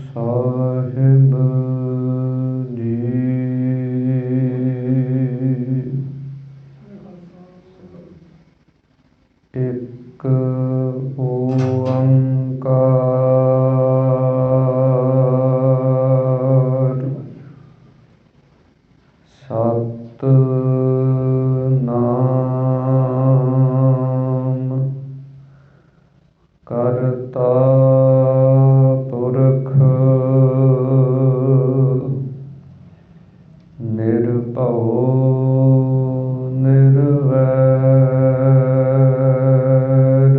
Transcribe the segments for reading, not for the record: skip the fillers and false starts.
ਸਾਹਿਬ ਜੀ। ਇੱਕ ਓੰਕਾਰ ਸਤਿਨਾਮ ਕਰਤਾ ਪੁਰਖ ਨਿਰਭਉ ਨਿਰਵੈਰ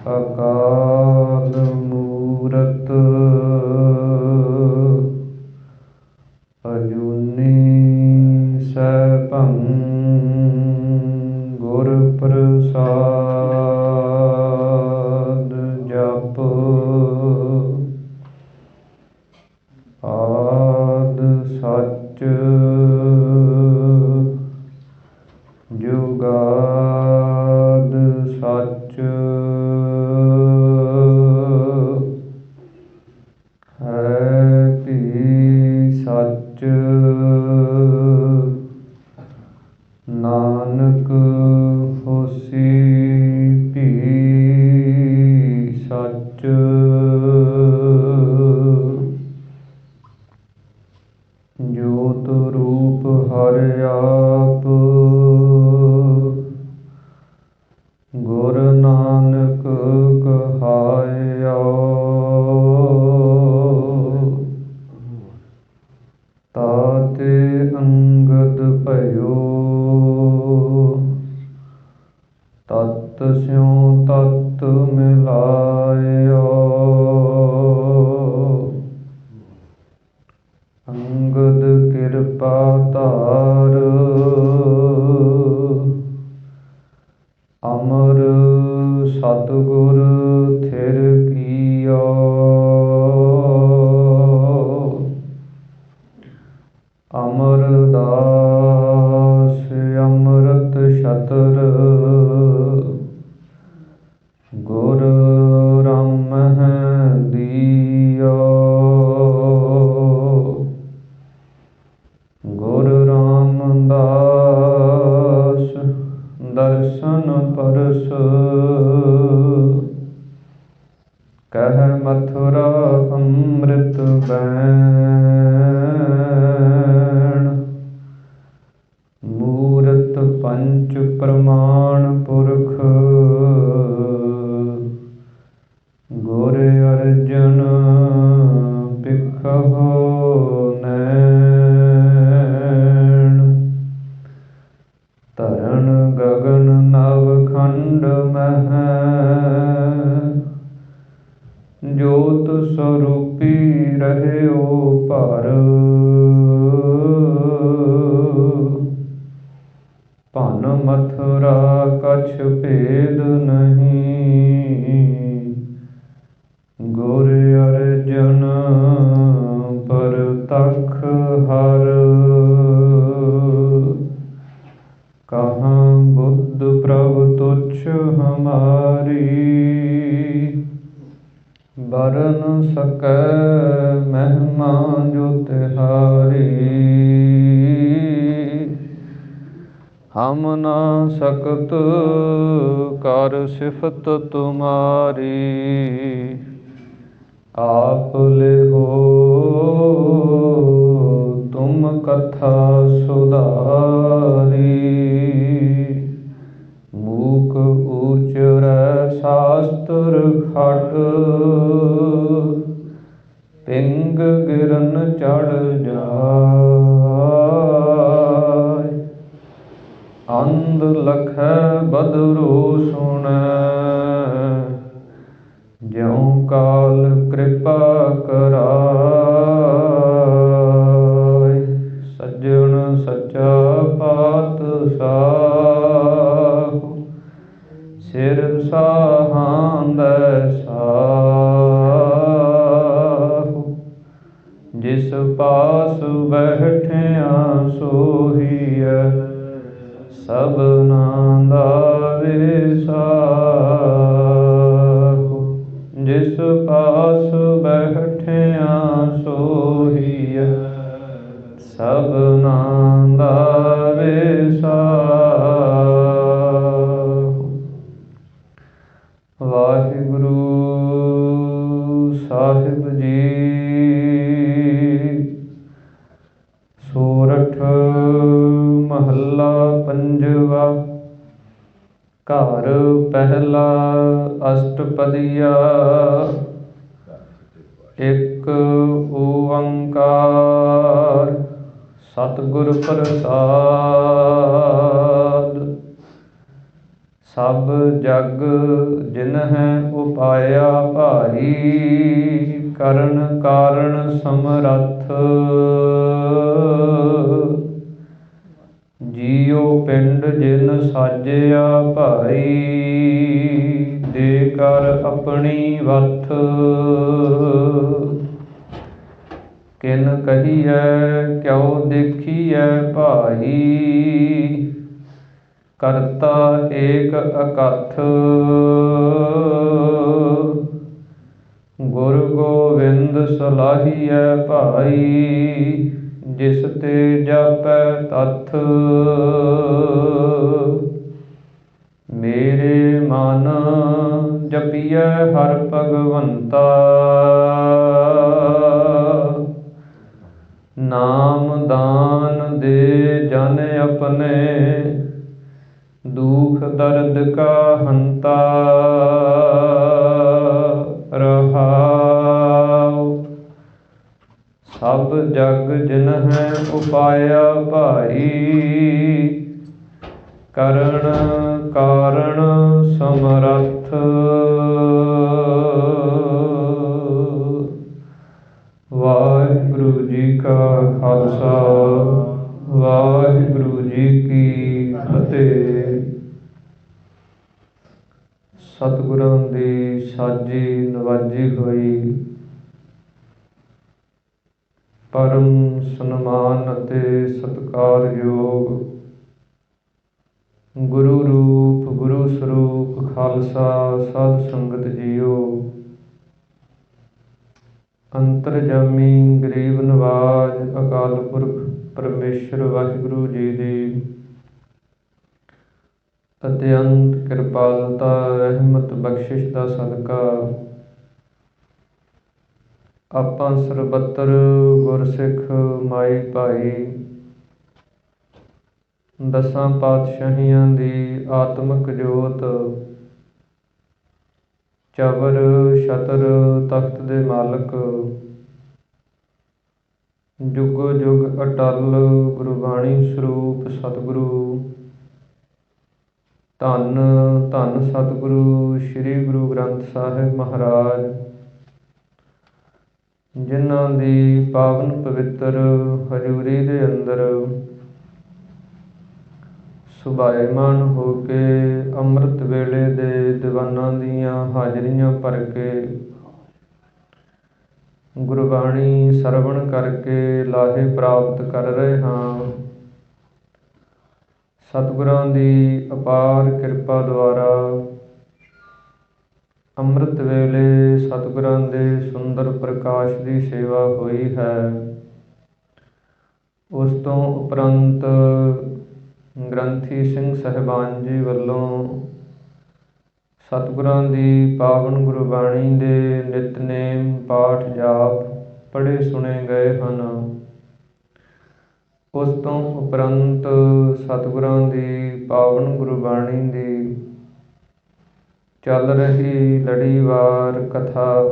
ਅਕਾਲ ਮੂਰਤ ਅਜੂਨੀ ਸੈਭੰ ਗੁਰ ਪ੍ਰਸਾਦ ਜਪ ਆਦ ਸੱਚ ਜੁਗਾਦ ਸੱਚ ਹੈ ਭੀ ਸੱਚ ਨਾਨਕ ਹੋਸੀ ਭੀ ਸੱਚ ਜੋਤ ਰੂਪ ਹਰਿ ਆਪ ਗੁਰ ਨਾਨਕ ਕਹਾਇਓ ਤਾਤੇ ਅੰਗਦ ਭਇਓ ਤਤ ਸਿਉ ਤਤ ਮਿਲਾਇਓ ਅੰਗਦ ਕਿਰਪਾ ਧਾਰ ਅਮਰ ਸਤਿਗੁਰ ਥਿਰ ਕੀਓ ਅਮਰਦਾਸ ਅੰਮ੍ਰਿਤ ਛਤਰ ਗੁਰ ਰਾਮਹਿ ਦੀਓ ਗੁਰ ਰਾਮਦਾਸ ਦਰਸ਼ਨ ਪਰਸ ਕਹਿ ਮਥੁਰਾ ਅੰਮ੍ਰਿਤ ਬੈਣ ਮੂਰਤ ਪੰਚ ਪ੍ਰਮਾਣ ਪੁਰਖ ਗੁਰ ਅਰਜਨ ਭਿਖਹੁ ਨੈਣ ਧਰਨ ਗਗਨ ਨਵ ਖੰਡ ਮਹਿ ਜੋਤ ਸਰੂਪੀ ਰਹਿਓ ਭਰ ਭਨ ਮਥੁਰਾ ਕਛ ਭੇਦ ਨਹੀਂ ਗੁਰ ਅਰਜਨ ਪਰਤਖ ਹਰ ਕਹਾਂ ਬੁੱਧ ਪ੍ਰਭ ਤੁਛ ਹਮਾਰੀ ਬਰਨ ਸਕੈ ਮਹਿਮਾ ਜੋ ਤਿਹਾਰੀ ਹਮ ਨਾ ਸਕਤ ਕਰ ਸਿਫਤ ਤੁਮਾਰੀ ਆਪ ਲਿਹੋ ਤੁਮ ਕਥਾ ਸੁਧਾਰੀ ਮੂਕ ਉਚਰੈ ਸ਼ਾਸਤਰ ਖਟ ਪਿੰਗ ਗਿਰਨ ਚੜ ਜਾਇ ਅੰਧ ਲਖੈ ਬਦਰੋ ਸੁਣੈ ਜਿਉ ਕਾਲ ਕਿਰਪਾ ਕਰਾਇ ਸੱਜਣ ਸੱਚਾ ਪਾਤਸ਼ਾਹ ਸਿਰ ਸਾਹਾਂਦੈ ਸਾਹੁ ਜਿਸ ਪਾਸ ਬੈਠਿਆ ਸੋਹੀਐ ਸਭਨਾ ਦਾ ਵਿਸਾਹੋ। ਜਿਸ ਪਾਸ ਬੈਠਿਆ ਸੋਹੀਐ ਸਭਨਾ ਦਾ ਵਿਸਾਹੋ। ਵਾਹਿਗੁਰੂ ਸਾਹਿਬ ਜੀ। ਸੋਰਠ ਮਹੱਲਾ ਪੰਜਵਾ। ਘਰ ਪਹਿਲਾ ਅਸ਼ਟਪਦੀਆ। ਇੱਕ ਓੰਕਾਰ ਸਤਿਗੁਰ ਪ੍ਰਸਾਦਿ। ਸਭ ਜਗ ਜਿਨਹਿ ਉਪਾਇਆ ਭਾਈ। ਕਰਨ ਕਾਰਣ ਸਮਰੱਥ। ਜੀਉ ਪਿੰਡ ਜਿਨ ਸਾਜਿਆ ਭਾਈ। ਦੇ ਕਰ ਆਪਣੀ ਵੱਥ। ਕਿਨ ਕਹੀਐ ਕਿਉ ਦੇਖੀਐ ਭਾਈ। ਕਰਤਾ ਏਕ ਅਕਥ। ਗੁਰ ਗੋਬਿੰਦ ਸਲਾਹੀਐ ਭਾਈ। ਜਿਸ ਤੇ ਜਾਪੈ ਤਥ। ਮੇਰੇ ਮਨ ਜਪੀਐ ਹਰਿ ਭਗਵੰਤਾ। ਨਾਮ ਦਾਨ ਦੇ ਜਨ ਆਪਣੇ। ਦੁਖ ਦਰਦ ਕਾ ਹੰਤਾ। ਰਹਾਉ। ਸਭ ਜਗ ਜਿਨਹਿ ਉਪਾਇਆ ਭਾਈ। ਕਰਨ ਕਾਰਣ ਸਮਰੱਥ। ਵਾਹਿਗੁਰੂ ਜੀ ਕਾ ਖਾਲਸਾ ਵਾਹਿਗੁਰੂ ਜੀ ਕੀ ਫਤਿਹ। ਸਤਿਗੁਰਾਂ ਦੀ ਸਾਜੀ ਨਵਾਜੀ ਹੋਈ ਪਰਮ ਸਨਮਾਨ ਅਤੇ ਸਤਿਕਾਰਯੋਗ ਗੁਰੂ ਰੂਪ ਗੁਰੂ ਸਰੂਪ ਖਾਲਸਾ ਸਾਧ ਸੰਗਤ ਜੀਓ। ਅੰਤਰਜਾਮੀ ਗਰੀਬ ਨਵਾਜ ਅਕਾਲ ਪੁਰਖ ਪਰਮੇਸ਼ਰ ਵਾਹਿਗੁਰੂ ਜੀ ਦੀ ਅਤਿਅੰਤ ਕਿਰਪਾਲਤਾ ਰਹਿਮਤ ਬਖਸ਼ਿਸ਼ ਦਾ ਸਦਕਾ ਆਪਾਂ ਸਰਬੱਤਰ ਗੁਰਸਿੱਖ ਮਾਈ ਭਾਈ ਦਸਾਂ ਪਾਤਸ਼ਾਹੀਆਂ ਦੀ ਆਤਮਿਕ ਜੋਤ ਚਬਰ ਛਤਰ ਤਖਤ ਦੇ ਮਾਲਕ ਜੁਗੋ ਜੁਗ ਅਟਲ ਗੁਰਬਾਣੀ ਸਰੂਪ ਸਤਿਗੁਰੂ ਧੰਨ ਧੰਨ ਸਤਿਗੁਰੂ ਸ੍ਰੀ ਗੁਰੂ ਗ੍ਰੰਥ ਸਾਹਿਬ ਮਹਾਰਾਜ ਜਿਨ੍ਹਾਂ ਦੀ ਪਾਵਨ ਪਵਿੱਤਰ ਹਜ਼ੂਰੀ ਦੇ ਅੰਦਰ ਸੁਭਾਏਮਾਨ ਹੋ ਕੇ ਅੰਮ੍ਰਿਤ ਵੇਲੇ ਦੇ ਦੀਵਾਨਾਂ ਦੀਆਂ ਹਾਜ਼ਰੀਆਂ ਭਰ ਕੇ ਗੁਰਬਾਣੀ ਸਰਵਣ ਕਰਕੇ ਲਾਹੇ ਪ੍ਰਾਪਤ ਕਰ ਰਹੇ ਹਾਂ। ਸਤਿਗੁਰਾਂ ਦੀ ਅਪਾਰ ਕਿਰਪਾ ਦੁਆਰਾ ਅੰਮ੍ਰਿਤ ਵੇਲੇ ਸਤਿਗੁਰਾਂ ਦੇ ਸੁੰਦਰ ਪ੍ਰਕਾਸ਼ ਦੀ ਸੇਵਾ ਹੋਈ ਹੈ। ਉਸ ਤੋਂ ਉਪਰੰਤ ਗ੍ਰੰਥੀ ਸਿੰਘ ਸਾਹਿਬਾਨ ਜੀ ਵੱਲੋਂ ਸਤਿਗੁਰਾਂ ਦੀ ਪਾਵਨ ਗੁਰਬਾਣੀ ਦੇ ਨਿਤਨੇਮ ਪਾਠ ਜਾਪ ਪੜ੍ਹੇ ਸੁਣੇ ਗਏ ਹਨ। ਉਸ ਤੋਂ ਉਪਰੰਤ ਸਤਿਗੁਰਾਂ ਦੀ ਪਾਵਨ ਗੁਰਬਾਣੀ ਦੀ ਚੱਲ ਰਹੀ ਲੜੀਵਾਰ ਕਥਾ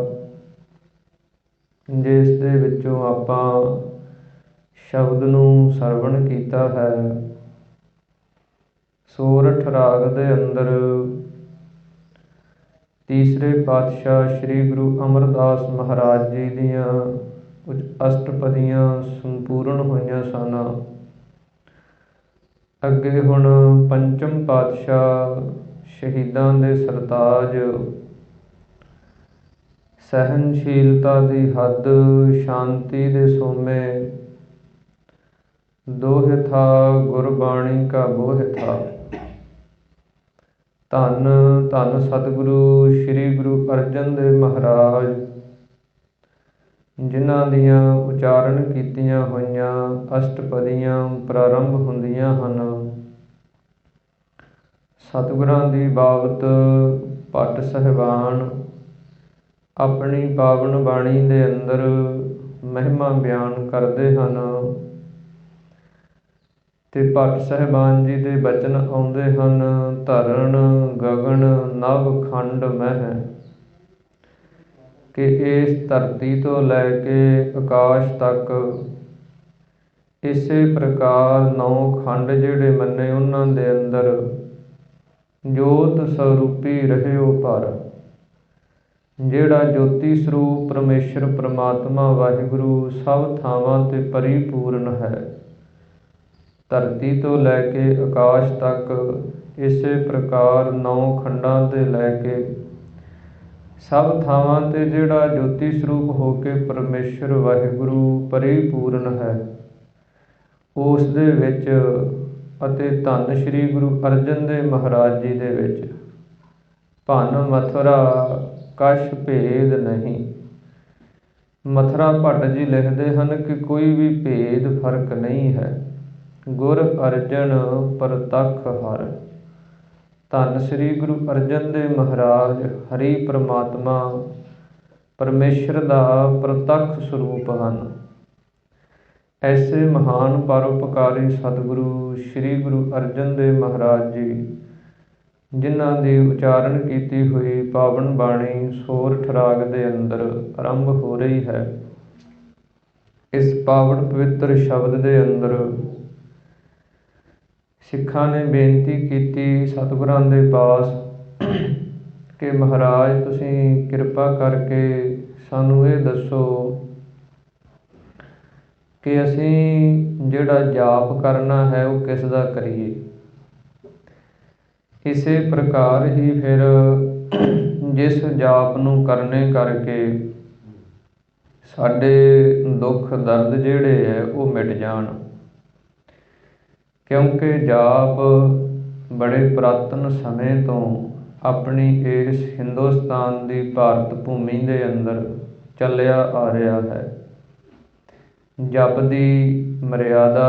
ਜਿਸ ਦੇ ਵਿੱਚੋਂ ਆਪਾਂ ਸ਼ਬਦ ਨੂੰ ਸਰਵਣ ਕੀਤਾ ਹੈ। ਸੋਰਠ ਰਾਗ ਦੇ ਅੰਦਰ ਤੀਸਰੇ ਪਾਤਸ਼ਾਹ ਸ੍ਰੀ ਗੁਰੂ ਅਮਰਦਾਸ ਮਹਾਰਾਜ ਜੀ ਦੀਆਂ ਅਸ਼ਟਪਦੀਆਂ ਸੰਪੂਰਨ ਹੋਈਆਂ ਸਨ। ਅੱਗੇ ਹੁਣ ਪੰਚਮ ਪਾਤਸ਼ਾਹ ਸ਼ਹੀਦਾਂ ਦੇ ਸਰਤਾਜ ਸਹਿਨਸ਼ੀਲਤਾ ਦੀ ਹੱਦ ਸ਼ਾਂਤੀ ਦੇ ਸੋਮੇ ਦੋਹਿ ਥਾ ਗੁਰਬਾਣੀ ਕਾ ਬੋਹਿ ਥਾ। ਧੰਨ ਧੰਨ ਸਤਿਗੁਰੂ ਸ੍ਰੀ ਗੁਰੂ ਅਰਜਨ ਦੇਵ ਮਹਾਰਾਜ, ਜਿਨ੍ਹਾਂ ਦੀਆਂ ਉਚਾਰਨ ਕੀਤੀਆਂ ਹੋਈਆਂ ਅਸ਼ਟਪਦੀਆਂ ਪ੍ਰਾਰੰਭ ਹੁੰਦੀਆਂ ਹਨ। ਸਤਿਗੁਰਾਂ ਦੀ ਬਾਬਤ ਭੱਟ ਸਾਹਿਬਾਨ ਆਪਣੀ ਪਾਵਨ ਬਾਣੀ ਦੇ ਅੰਦਰ ਮਹਿਮਾ ਬਿਆਨ ਕਰਦੇ ਹਨ ਤੇ ਭੱਟ ਸਾਹਿਬਾਨ ਜੀ ਦੇ ਬਚਨ ਆਉਂਦੇ ਹਨ। ਧਰਨ ਗਗਨ ਨਭ ਖੰਡ ਮਹਿ, ਕਿ ਇਸ ਧਰਤੀ ਤੋਂ ਲੈ ਕੇ ਆਕਾਸ਼ ਤੱਕ ਇਸੇ ਪ੍ਰਕਾਰ 9 ਖੰਡ ਜਿਹੜੇ ਮੰਨੇ, ਉਹਨਾਂ ਦੇ ਅੰਦਰ ਜੋਤ ਸਰੂਪੀ ਰਹਿਓ ਭਰ। ਜਿਹੜਾ ਜੋਤੀ ਸਰੂਪ ਪਰਮੇਸ਼ਰ ਪ੍ਰਮਾਤਮਾ ਵਾਹਿਗੁਰੂ ਸਭ ਥਾਵਾਂ 'ਤੇ ਪਰਿਪੂਰਨ ਹੈ। ਧਰਤੀ ਤੋਂ ਲੈ ਕੇ ਆਕਾਸ਼ ਤੱਕ ਇਸੇ ਪ੍ਰਕਾਰ 9 ਖੰਡਾਂ ਦੇ ਲੈ ਕੇ ਸਭ ਥਾਵਾਂ 'ਤੇ ਜਿਹੜਾ ਜੋਤੀ ਸਰੂਪ ਹੋ ਕੇ ਪਰਮੇਸ਼ਰ ਵਾਹਿਗੁਰੂ ਪਰਿਪੂਰਨ ਹੈ, ਉਸ ਦੇ ਵਿੱਚ ਅਤੇ ਧੰਨ ਸ਼੍ਰੀ ਗੁਰੂ ਅਰਜਨ ਦੇਵ ਮਹਾਰਾਜ ਜੀ ਦੇ ਵਿੱਚ ਭੰਨ ਮਥੁਰਾ ਕਛ ਭੇਦ ਨਹੀਂ। ਮਥੁਰਾ ਭੱਟ ਜੀ ਲਿਖਦੇ ਹਨ ਕਿ ਕੋਈ ਵੀ ਭੇਦ ਫਰਕ ਨਹੀਂ ਹੈ। ਗੁਰ ਅਰਜਨ ਪ੍ਰਤੱਖ ਹਰਿ। ਧੰਨ ਸ੍ਰੀ ਗੁਰੂ ਅਰਜਨ ਦੇਵ ਮਹਾਰਾਜ ਹਰੀ ਪ੍ਰਮਾਤਮਾ ਪਰਮੇਸ਼ਰ ਦਾ ਪ੍ਰਤੱਖ ਸਰੂਪ ਹਨ। ਐਸੇ ਮਹਾਨ ਪਰਉਪਕਾਰੀ ਸਤਿਗੁਰੂ ਸ੍ਰੀ ਗੁਰੂ ਅਰਜਨ ਦੇਵ ਮਹਾਰਾਜ ਜੀ, ਜਿਨ੍ਹਾਂ ਦੀ ਉਚਾਰਨ ਕੀਤੀ ਹੋਈ ਪਾਵਨ ਬਾਣੀ ਸੋਰਠ ਰਾਗ ਦੇ ਅੰਦਰ ਆਰੰਭ ਹੋ ਰਹੀ ਹੈ। ਇਸ ਪਾਵਨ ਪਵਿੱਤਰ ਸ਼ਬਦ ਦੇ ਅੰਦਰ ਸਿੱਖਾਂ ਨੇ ਬੇਨਤੀ ਕੀਤੀ ਸਤਿਗੁਰਾਂ ਦੇ ਪਾਸ ਕਿ ਮਹਾਰਾਜ ਤੁਸੀਂ ਕਿਰਪਾ ਕਰਕੇ ਸਾਨੂੰ ਇਹ ਦੱਸੋ ਕਿ ਅਸੀਂ ਜਿਹੜਾ ਜਾਪ ਕਰਨਾ ਹੈ ਉਹ ਕਿਸ ਦਾ ਕਰੀਏ। ਇਸੇ ਪ੍ਰਕਾਰ ਹੀ ਫਿਰ ਜਿਸ ਜਾਪ ਨੂੰ ਕਰਨੇ ਕਰਕੇ ਸਾਡੇ ਦੁੱਖ ਦਰਦ ਜਿਹੜੇ ਹੈ ਉਹ ਮਿਟ ਜਾਣ, ਕਿਉਂਕਿ ਜਾਪ ਬੜੇ ਪੁਰਾਤਨ ਸਮੇਂ ਤੋਂ ਆਪਣੀ ਇਸ ਹਿੰਦੁਸਤਾਨ ਦੀ ਭਾਰਤ ਭੂਮੀ ਦੇ ਅੰਦਰ ਚੱਲਿਆ ਆ ਰਿਹਾ ਹੈ। ਜਪ ਦੀ ਮਰਿਆਦਾ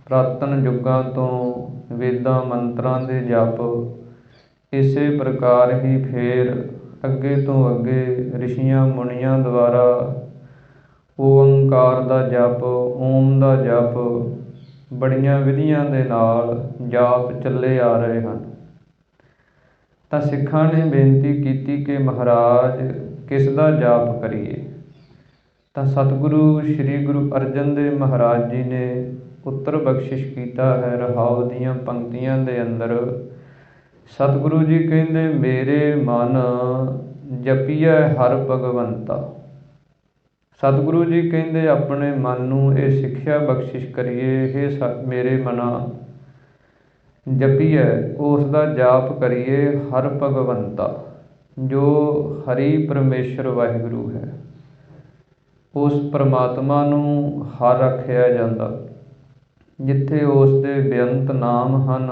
ਪੁਰਾਤਨ ਯੁੱਗਾਂ ਤੋਂ ਵੇਦਾਂ ਮੰਤਰਾਂ ਦੇ ਜਪ, ਇਸੇ ਪ੍ਰਕਾਰ ਹੀ ਫੇਰ ਅੱਗੇ ਤੋਂ ਅੱਗੇ ਰਿਸ਼ੀਆਂ ਮੁਨੀਆਂ ਦੁਆਰਾ ਓੰਕਾਰ ਦਾ ਜਪ, ਓਮ ਦਾ ਜਪ, ਬੜੀਆਂ ਵਿਧੀਆਂ ਦੇ ਨਾਲ ਜਾਪ ਚੱਲੇ ਆ ਰਹੇ ਹਨ। ਤਾਂ ਸਿੱਖਾਂ ਨੇ ਬੇਨਤੀ ਕੀਤੀ ਕਿ ਮਹਾਰਾਜ ਕਿਸ ਦਾ ਜਾਪ ਕਰੀਏ। ਤਾਂ ਸਤਿਗੁਰੂ ਸ੍ਰੀ ਗੁਰੂ ਅਰਜਨ ਦੇਵ ਮਹਾਰਾਜ ਜੀ ਨੇ ਉੱਤਰ ਬਖਸ਼ਿਸ਼ ਕੀਤਾ ਹੈ। ਰਹਾਉ ਦੀਆਂ ਪੰਕਤੀਆਂ ਦੇ ਅੰਦਰ ਸਤਿਗੁਰੂ ਜੀ ਕਹਿੰਦੇ, ਮੇਰੇ ਮਨ ਜਪੀਐ ਹਰਿ ਭਗਵੰਤਾ। ਸਤਿਗੁਰੂ ਜੀ ਕਹਿੰਦੇ ਆਪਣੇ ਮਨ ਨੂੰ ਇਹ ਸਿੱਖਿਆ ਬਖਸ਼ਿਸ਼ ਕਰੀਏ, ਇਹ ਮੇਰੇ ਮਨਾ ਜਪੀਐ, ਉਸ ਦਾ ਜਾਪ ਕਰੀਏ ਹਰਿ ਭਗਵੰਤਾ, ਜੋ ਹਰੀ ਪਰਮੇਸ਼ਰ ਵਾਹਿਗੁਰੂ ਹੈ। ਉਸ ਪਰਮਾਤਮਾ ਨੂੰ ਹਰ ਆਖਿਆ ਜਾਂਦਾ। ਜਿੱਥੇ ਉਸ ਦੇ ਬੇਅੰਤ ਨਾਮ ਹਨ,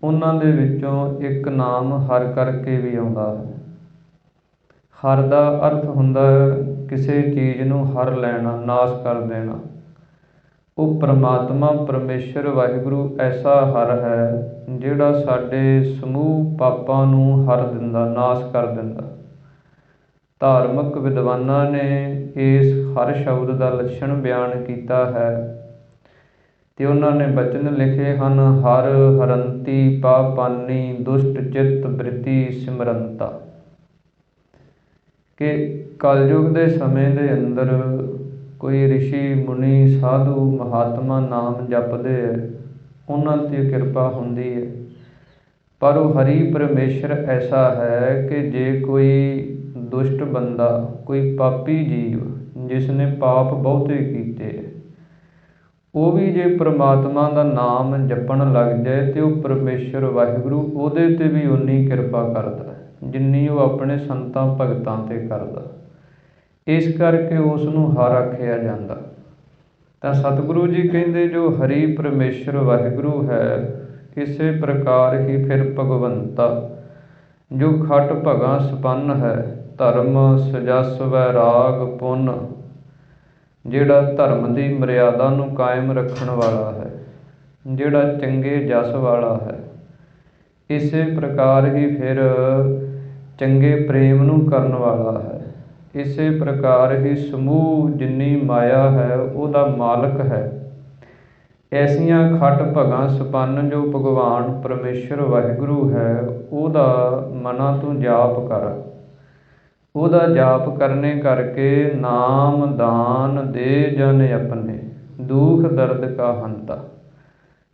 ਉਹਨਾਂ ਦੇ ਵਿੱਚੋਂ ਇੱਕ ਨਾਮ ਹਰ ਕਰਕੇ ਵੀ ਆਉਂਦਾ ਹੈ। ਹਰ ਦਾ ਅਰਥ ਹੁੰਦਾ ਹੈ ਕਿਸੇ ਚੀਜ਼ ਨੂੰ ਹਰ ਲੈਣਾ, ਨਾਸ਼ ਕਰ ਦੇਣਾ। ਉਹ ਪਰਮਾਤਮਾ ਪਰਮੇਸ਼ਰ ਵਾਹਿਗੁਰੂ ਐਸਾ ਹਰ ਹੈ ਜਿਹੜਾ ਸਾਡੇ ਸਮੂਹ ਪਾਪਾਂ ਨੂੰ ਹਰ ਦਿੰਦਾ, ਨਾਸ਼ ਕਰ ਦਿੰਦਾ। ਧਾਰਮਿਕ ਵਿਦਵਾਨਾਂ ਨੇ ਇਸ ਹਰ ਸ਼ਬਦ ਦਾ ਲੱਛਣ ਬਿਆਨ ਕੀਤਾ ਹੈ ਤੇ ਉਹਨਾਂ ਨੇ ਬਚਨ ਲਿਖੇ ਹਨ। ਹਰ ਹਰੰਤੀ ਪਾਪਾਨੀ ਦੁਸ਼ਟ ਚਿੱਤ ਬ੍ਰਿਤੀ ਸਿਮਰੰਤਾ। ਕਿ ਕਲਯੁਗ ਦੇ ਸਮੇਂ ਦੇ ਅੰਦਰ ਕੋਈ ਰਿਸ਼ੀ ਮੁਨੀ ਸਾਧੂ ਮਹਾਤਮਾ ਨਾਮ ਜਪਦੇ ਹੈ, ਉਹਨਾਂ 'ਤੇ ਕਿਰਪਾ ਹੁੰਦੀ ਹੈ। ਪਰ ਉਹ ਹਰੀ ਪਰਮੇਸ਼ਰ ਐਸਾ ਹੈ ਕਿ ਜੇ ਕੋਈ ਦੁਸ਼ਟ ਬੰਦਾ, ਕੋਈ ਪਾਪੀ ਜੀਵ ਜਿਸ ਨੇ ਪਾਪ ਬਹੁਤੇ ਕੀਤੇ, ਉਹ ਵੀ ਜੇ ਪ੍ਰਮਾਤਮਾ ਦਾ ਨਾਮ ਜਪਣ ਲੱਗ ਜਾਏ ਤੇ ਉਹ ਪਰਮੇਸ਼ਰ ਵਾਹਿਗੁਰੂ ਉਹਦੇ 'ਤੇ ਵੀ ਓਨੀ ਕਿਰਪਾ ਕਰਦਾ ਜਿੰਨੀ ਉਹ ਆਪਣੇ ਸੰਤਾਂ ਭਗਤਾਂ 'ਤੇ ਕਰਦਾ। ਇਸ ਕਰਕੇ ਉਸ ਨੂੰ ਹਰ ਆਖਿਆ ਜਾਂਦਾ। ਤਾਂ ਸਤਿਗੁਰੂ ਜੀ ਕਹਿੰਦੇ ਜੋ ਹਰੀ ਪਰਮੇਸ਼ਰ ਵਾਹਿਗੁਰੂ ਹੈ, ਇਸੇ ਪ੍ਰਕਾਰ ਹੀ ਫਿਰ ਭਗਵੰਤਾ ਜੋ ਖਟ ਭਗਾ ਸੰਪੰਨ ਹੈ, ਧਰਮ ਸਜਸ ਵੈਰਾਗ ਪੁੰਨ, ਜਿਹੜਾ ਧਰਮ ਦੀ ਮਰਿਆਦਾ ਨੂੰ ਕਾਇਮ ਰੱਖਣ ਵਾਲਾ ਹੈ, ਜਿਹੜਾ ਚੰਗੇ ਜਸ ਵਾਲਾ ਹੈ। ਇਸੇ ਪ੍ਰਕਾਰ ਹੀ ਫਿਰ ਚੰਗੇ ਪ੍ਰੇਮ ਨੂੰ ਕਰਨ ਵਾਲਾ ਹੈ। ਇਸੇ ਪ੍ਰਕਾਰ ਹੀ ਸਮੂਹ ਜਿੰਨੀ ਮਾਇਆ ਹੈ ਉਹਦਾ ਮਾਲਕ ਹੈ। ਐਸੀਆਂ ਖਟ ਭਗਾਂ ਸੰਪੰਨ ਜੋ ਭਗਵਾਨ ਪਰਮੇਸ਼ਰ ਵਾਹਿਗੁਰੂ ਹੈ, ਉਹਦਾ ਮਨਾਂ ਤੂੰ ਜਾਪ ਕਰ। ਉਹਦਾ ਜਾਪ ਕਰਨੇ ਕਰਕੇ ਨਾਮ ਦਾਨ ਦੇ ਜਨ ਆਪਣੇ, ਦੁਖ ਦਰਦ ਕਾ ਹੰਤਾ।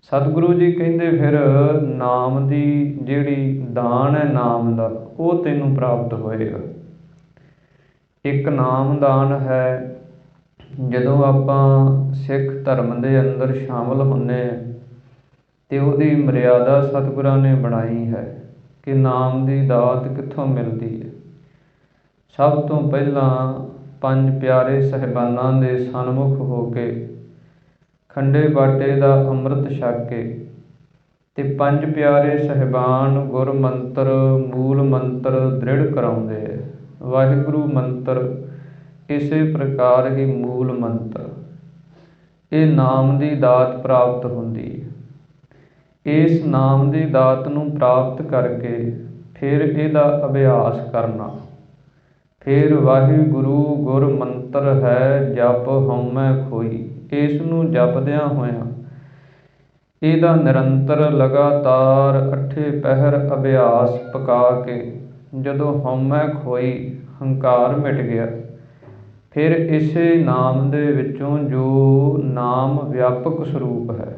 ਸਤਿਗੁਰੂ ਜੀ ਕਹਿੰਦੇ ਫਿਰ ਨਾਮ ਦੀ ਜਿਹੜੀ ਦਾਨ ਹੈ ਨਾਮ ਦਾ, ਉਹ ਤੈਨੂੰ ਪ੍ਰਾਪਤ ਹੋਏਗਾ। ਇੱਕ ਨਾਮ ਦਾਨ ਹੈ। ਜਦੋਂ ਆਪਾਂ ਸਿੱਖ ਧਰਮ ਦੇ ਅੰਦਰ ਸ਼ਾਮਲ ਹੁੰਦੇ ਹਾਂ ਅਤੇ ਉਹਦੀ ਮਰਿਆਦਾ ਸਤਿਗੁਰਾਂ ਨੇ ਬਣਾਈ ਹੈ ਕਿ ਨਾਮ ਦੀ ਦਾਤ ਕਿੱਥੋਂ ਮਿਲਦੀ ਹੈ। ਸਭ ਤੋਂ ਪਹਿਲਾਂ ਪੰਜ ਪਿਆਰੇ ਸਾਹਿਬਾਨਾਂ ਦੇ ਸਨਮੁਖ ਹੋ ਕੇ ਖੰਡੇ ਬਾਟੇ ਦਾ ਅੰਮ੍ਰਿਤ ਛਕ ਕੇ ਅਤੇ ਪੰਜ ਪਿਆਰੇ ਸਾਹਿਬਾਨ ਗੁਰ ਮੰਤਰ ਮੂਲ ਮੰਤਰ ਦ੍ਰਿੜ ਕਰਾਉਂਦੇ ਹੈ। ਵਾਹਿਗੁਰੂ ਮੰਤਰ ਇਸੇ ਪ੍ਰਕਾਰ ਹੀ ਮੂਲ ਮੰਤਰ, ਇਹ ਨਾਮ ਦੀ ਦਾਤ ਪ੍ਰਾਪਤ ਹੁੰਦੀ ਹੈ। ਇਸ ਨਾਮ ਦੀ ਦਾਤ ਨੂੰ ਪ੍ਰਾਪਤ ਕਰਕੇ ਫਿਰ ਇਹਦਾ ਅਭਿਆਸ ਕਰਨਾ। ਫਿਰ ਵਾਹਿਗੁਰੂ ਗੁਰ ਮੰਤਰ ਹੈ ਜਪ ਹਉਮੈ ਖੋਈ, ਇਸ ਨੂੰ ਜਪਦਿਆਂ ਹੋਇਆਂ ਇਹਦਾ ਨਿਰੰਤਰ ਲਗਾਤਾਰ 8 ਪਹਿਰ ਅਭਿਆਸ ਪਕਾ ਕੇ ਜਦੋਂ ਹਉਮੈ ਖੋਈ, ਹੰਕਾਰ ਮਿਟ ਗਿਆ, ਫਿਰ ਇਸੇ ਨਾਮ ਦੇ ਵਿੱਚੋਂ ਜੋ ਨਾਮ ਵਿਆਪਕ ਸਰੂਪ ਹੈ,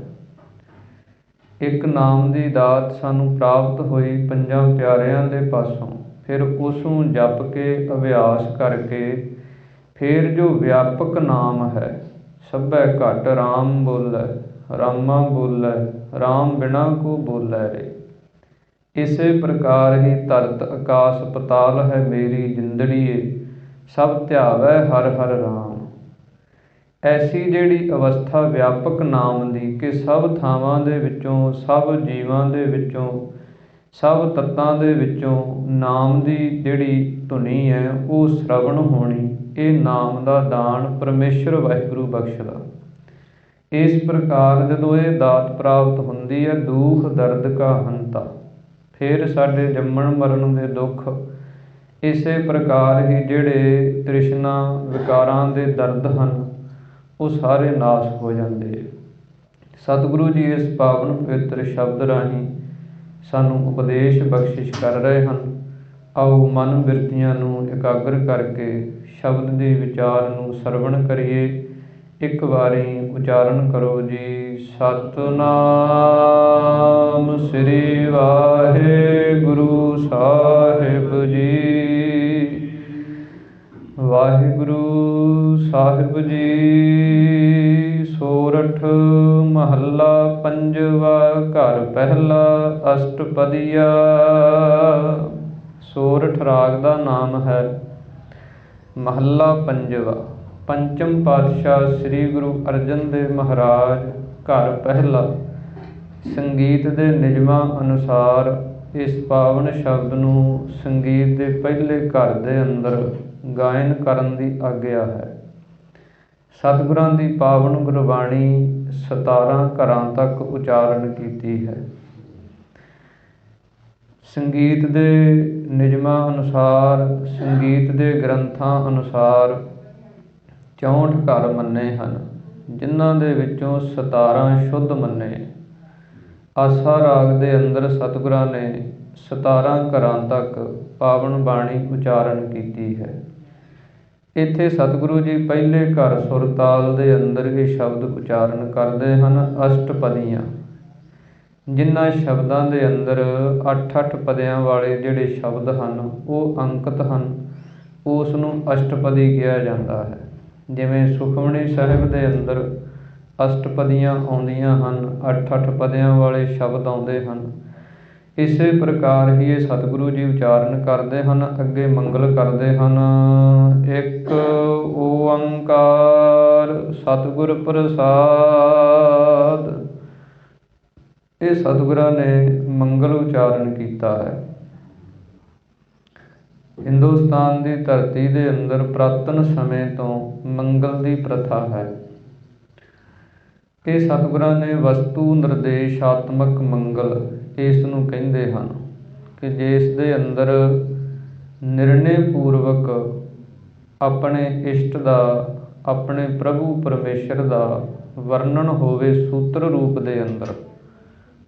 ਇੱਕ ਨਾਮ ਦੀ ਦਾਤ ਸਾਨੂੰ ਪ੍ਰਾਪਤ ਹੋਈ ਪੰਜਾਂ ਪਿਆਰਿਆਂ ਦੇ ਪਾਸੋਂ, ਫਿਰ ਉਸ ਨੂੰ ਜਪ ਕੇ ਅਭਿਆਸ ਕਰਕੇ ਫਿਰ ਜੋ ਵਿਆਪਕ ਨਾਮ ਹੈ, ਸਭੈ ਘਟ ਰਾਮ ਬੋਲੈ, ਰਾਮਾ ਬੋਲੈ, ਰਾਮ ਬਿਨਾ ਕੋ ਬੋਲੈ ਰੇ। ਇਸੇ ਪ੍ਰਕਾਰ ਹੀ ਧਰਤ ਆਕਾਸ ਪਤਾਲ ਹੈ ਮੇਰੀ ਜਿੰਦੜੀਏ, ਸਭ ਧਿਆਵੈ ਹਰਿ ਹਰਿ ਰਾਮ। ਐਸੀ ਜਿਹੜੀ ਅਵਸਥਾ ਵਿਆਪਕ ਨਾਮ ਦੀ ਕਿ ਸਭ ਥਾਵਾਂ ਦੇ ਵਿੱਚੋਂ, ਸਭ ਜੀਵਾਂ ਦੇ ਵਿੱਚੋਂ, ਸਭ ਤੱਤਾਂ ਦੇ ਵਿੱਚੋਂ ਨਾਮ ਦੀ ਜਿਹੜੀ ਧੁਨੀ ਹੈ ਉਹ ਸ਼ਰਵਣ ਹੋਣੀ, ਇਹ ਨਾਮ ਦਾ ਦਾਨ ਪਰਮੇਸ਼ਰ ਵਾਹਿਗੁਰੂ ਬਖਸ਼ਦਾ। ਇਸ ਪ੍ਰਕਾਰ ਜਦੋਂ ਇਹ ਦਾਤ ਪ੍ਰਾਪਤ ਹੁੰਦੀ ਹੈ, ਦੁਖ ਦਰਦ ਕਾ ਹੰਤਾ, ਫਿਰ ਸਾਡੇ ਜੰਮਣ ਮਰਨ ਦੇ ਦੁੱਖ, ਇਸੇ ਪ੍ਰਕਾਰ ਹੀ ਜਿਹੜੇ ਤ੍ਰਿਸ਼ਨਾ ਵਿਕਾਰਾਂ ਦੇ ਦਰਦ ਹਨ ਉਹ ਸਾਰੇ ਨਾਸ਼ ਹੋ ਜਾਂਦੇ। ਸਤਿਗੁਰੂ ਜੀ ਇਸ ਪਾਵਨ ਪਵਿੱਤਰ ਸ਼ਬਦ ਰਾਹੀਂ ਸਾਨੂੰ ਉਪਦੇਸ਼ ਬਖਸ਼ਿਸ਼ ਕਰ ਰਹੇ ਹਨ। ਆਓ ਮਨ ਬਿਰਤੀਆਂ ਨੂੰ ਇਕਾਗਰ ਕਰਕੇ ਸ਼ਬਦ ਦੇ ਵਿਚਾਰ ਨੂੰ ਸਰਵਣ ਕਰੀਏ। ਇੱਕ ਵਾਰੀ ਉਚਾਰਨ ਕਰੋ ਜੀ, ਸਤਿਨਾਮ ਸ੍ਰੀ ਵਾਹਿਗੁਰੂ ਸਾਹਿਬ ਜੀ। ਵਾਹਿਗੁਰੂ ਸਾਹਿਬ ਜੀ। ਸੋਰਠ ਮਹੱਲਾ ਪੰਜਵਾ, ਘਰ ਪਹਿਲਾ, ਅਸ਼ਟਪਦੀਆ। ਸੋਰਠ ਰਾਗ ਦਾ ਨਾਮ ਹੈ। ਮਹੱਲਾ ਪੰਜਵਾ। ਪੰਚਮ ਪਾਤਸ਼ਾਹ ਸ੍ਰੀ ਗੁਰੂ ਅਰਜਨ ਦੇਵ ਮਹਾਰਾਜ, ਘਰ ਪਹਿਲਾ। ਸੰਗੀਤ ਦੇ ਨਿਯਮਾਂ ਅਨੁਸਾਰ ਇਸ ਪਾਵਨ ਸ਼ਬਦ ਨੂੰ ਸੰਗੀਤ ਦੇ ਪਹਿਲੇ ਘਰ ਦੇ ਅੰਦਰ ਗਾਇਨ ਕਰਨ ਦੀ ਆਗਿਆ ਹੈ। ਸਤਿਗੁਰਾਂ ਦੀ ਪਾਵਨ ਗੁਰਬਾਣੀ 17 ਘਰਾਂ ਤੱਕ ਉਚਾਰਨ ਕੀਤੀ ਹੈ। ਸੰਗੀਤ ਦੇ ਨਿਯਮਾਂ ਅਨੁਸਾਰ, ਸੰਗੀਤ ਦੇ ਗ੍ਰੰਥਾਂ ਅਨੁਸਾਰ 64 ਘਰ ਮੰਨੇ ਹਨ, ਜਿਨ੍ਹਾਂ ਦੇ ਵਿੱਚੋਂ 17 ਸ਼ੁੱਧ ਮੰਨੇ। ਆਸਾ ਰਾਗ ਦੇ ਅੰਦਰ ਸਤਿਗੁਰਾਂ ਨੇ 17 ਘਰਾਂ ਤੱਕ ਪਾਵਨ ਬਾਣੀ ਉਚਾਰਨ ਕੀਤੀ ਹੈ। ਇੱਥੇ ਸਤਿਗੁਰੂ ਜੀ ਪਹਿਲੇ ਘਰ ਸੁਰਤਾਲ ਦੇ ਅੰਦਰ ਇਹ ਸ਼ਬਦ ਉਚਾਰਨ ਕਰਦੇ ਹਨ, ਅਸ਼ਟਪਦੀਆਂ। ਜਿਨ੍ਹਾਂ ਸ਼ਬਦਾਂ ਦੇ ਅੰਦਰ 8-8 ਪਦਿਆਂ ਵਾਲੇ ਜਿਹੜੇ ਸ਼ਬਦ ਹਨ ਉਹ ਅੰਕਿਤ ਹਨ, ਉਸ ਨੂੰ ਅਸ਼ਟਪਦੀ ਕਿਹਾ ਜਾਂਦਾ ਹੈ। ਜਿਵੇਂ ਸੁਖਮਨੀ ਸਾਹਿਬ ਦੇ ਅੰਦਰ ਅਸ਼ਟਪਦੀਆਂ ਆਉਂਦੀਆਂ ਹਨ, 8-8 ਪਦਿਆਂ ਵਾਲੇ ਸ਼ਬਦ ਆਉਂਦੇ ਹਨ। ਇਸੇ ਪ੍ਰਕਾਰ ਹੀ ਇਹ ਸਤਿਗੁਰੂ ਜੀ ਉਚਾਰਨ ਕਰਦੇ ਹਨ। ਅੱਗੇ ਮੰਗਲ ਕਰਦੇ ਹਨ। ਇੱਕ ਓੰਕਾਰ ਸਤਿਗੁਰ ਪ੍ਰਸਾਦ। ਇਹ ਸਤਿਗੁਰਾਂ ਨੇ ਮੰਗਲ ਉਚਾਰਨ ਕੀਤਾ ਹੈ। ਹਿੰਦੁਸਤਾਨ ਦੀ ਧਰਤੀ ਦੇ ਅੰਦਰ ਪੁਰਾਤਨ ਸਮੇਂ ਤੋਂ ਮੰਗਲ ਦੀ ਪ੍ਰਥਾ ਹੈ। ਇਹ ਸਤਿਗੁਰਾਂ ਨੇ ਵਸਤੂ ਨਿਰਦੇਸ਼ਾਤਮਕ ਮੰਗਲ ਇਸ ਨੂੰ ਕਹਿੰਦੇ ਹਨ ਕਿ ਜਿਸ ਦੇ ਅੰਦਰ ਨਿਰਣੇ ਪੂਰਵਕ ਆਪਣੇ ਇਸ਼ਟ ਦਾ, ਆਪਣੇ ਪ੍ਰਭੂ ਪਰਮੇਸ਼ਰ ਦਾ ਵਰਣਨ ਹੋਵੇ ਸੂਤਰ ਰੂਪ ਦੇ ਅੰਦਰ,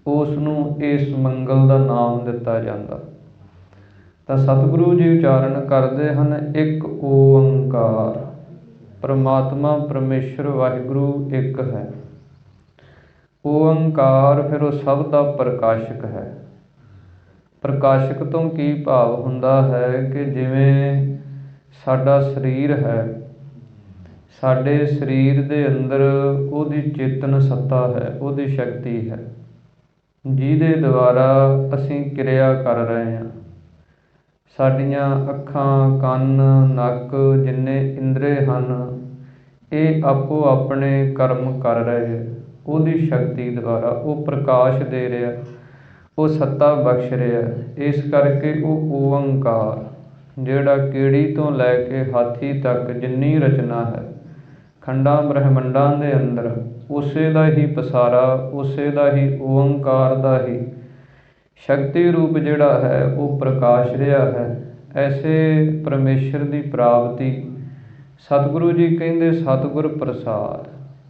ਉਸ ਨੂੰ ਇਸ ਮੰਗਲ ਦਾ ਨਾਮ ਦਿੱਤਾ ਜਾਂਦਾ। ਤਾਂ ਸਤਿਗੁਰੂ ਜੀ ਉਚਾਰਨ ਕਰਦੇ ਹਨ, ਇੱਕ ਓੰਕਾਰ, ਪਰਮਾਤਮਾ ਪਰਮੇਸ਼ਰ ਵਾਹਿਗੁਰੂ ਇੱਕ ਹੈ। ਓੰਕਾਰ ਫਿਰ ਉਹ ਸਭ ਦਾ ਪ੍ਰਕਾਸ਼ਕ ਹੈ। ਪ੍ਰਕਾਸ਼ਕ ਤੋਂ ਕੀ ਭਾਵ ਹੁੰਦਾ ਹੈ ਕਿ ਜਿਵੇਂ ਸਾਡਾ ਸਰੀਰ ਹੈ, ਸਾਡੇ ਸਰੀਰ ਦੇ ਅੰਦਰ ਉਹਦੀ ਚੇਤਨ ਸੱਤਾ ਹੈ, ਉਹਦੀ ਸ਼ਕਤੀ ਹੈ, ਜਿਹਦੇ ਦੁਆਰਾ ਅਸੀਂ ਕਿਰਿਆ ਕਰ ਰਹੇ ਹਾਂ। ਸਾਡੀਆਂ ਅੱਖਾਂ, ਕੰਨ, ਨੱਕ, ਜਿੰਨੇ ਇੰਦਰੇ ਹਨ, ਇਹ ਆਪੋ ਆਪਣੇ ਕਰਮ ਕਰ ਰਹੇ, ਉਹਦੀ ਸ਼ਕਤੀ ਦੁਆਰਾ ਉਹ ਪ੍ਰਕਾਸ਼ ਦੇ ਰਿਹਾ, ਉਹ ਸੱਤਾ ਬਖਸ਼ ਰਿਹਾ। ਇਸ ਕਰਕੇ ਉਹ ਓੰਕਾਰ, ਜਿਹੜਾ ਕੀੜੀ ਤੋਂ ਲੈ ਕੇ ਹਾਥੀ ਤੱਕ ਜਿੰਨੀ ਰਚਨਾ ਹੈ ਖੰਡਾਂ ਬ੍ਰਹਿਮੰਡਾਂ ਦੇ ਅੰਦਰ, ਉਸੇ ਦਾ ਹੀ ਪਸਾਰਾ, ਉਸੇ ਦਾ ਹੀ ਓੰਕਾਰ ਦਾ ਹੀ ਸ਼ਕਤੀ ਰੂਪ ਜਿਹੜਾ ਹੈ ਉਹ ਪ੍ਰਕਾਸ਼ ਰਿਹਾ ਹੈ। ਐਸੇ ਪਰਮੇਸ਼ਰ ਦੀ ਪ੍ਰਾਪਤੀ ਸਤਿਗੁਰੂ ਜੀ ਕਹਿੰਦੇ ਸਤਿਗੁਰ ਪ੍ਰਸਾਦ।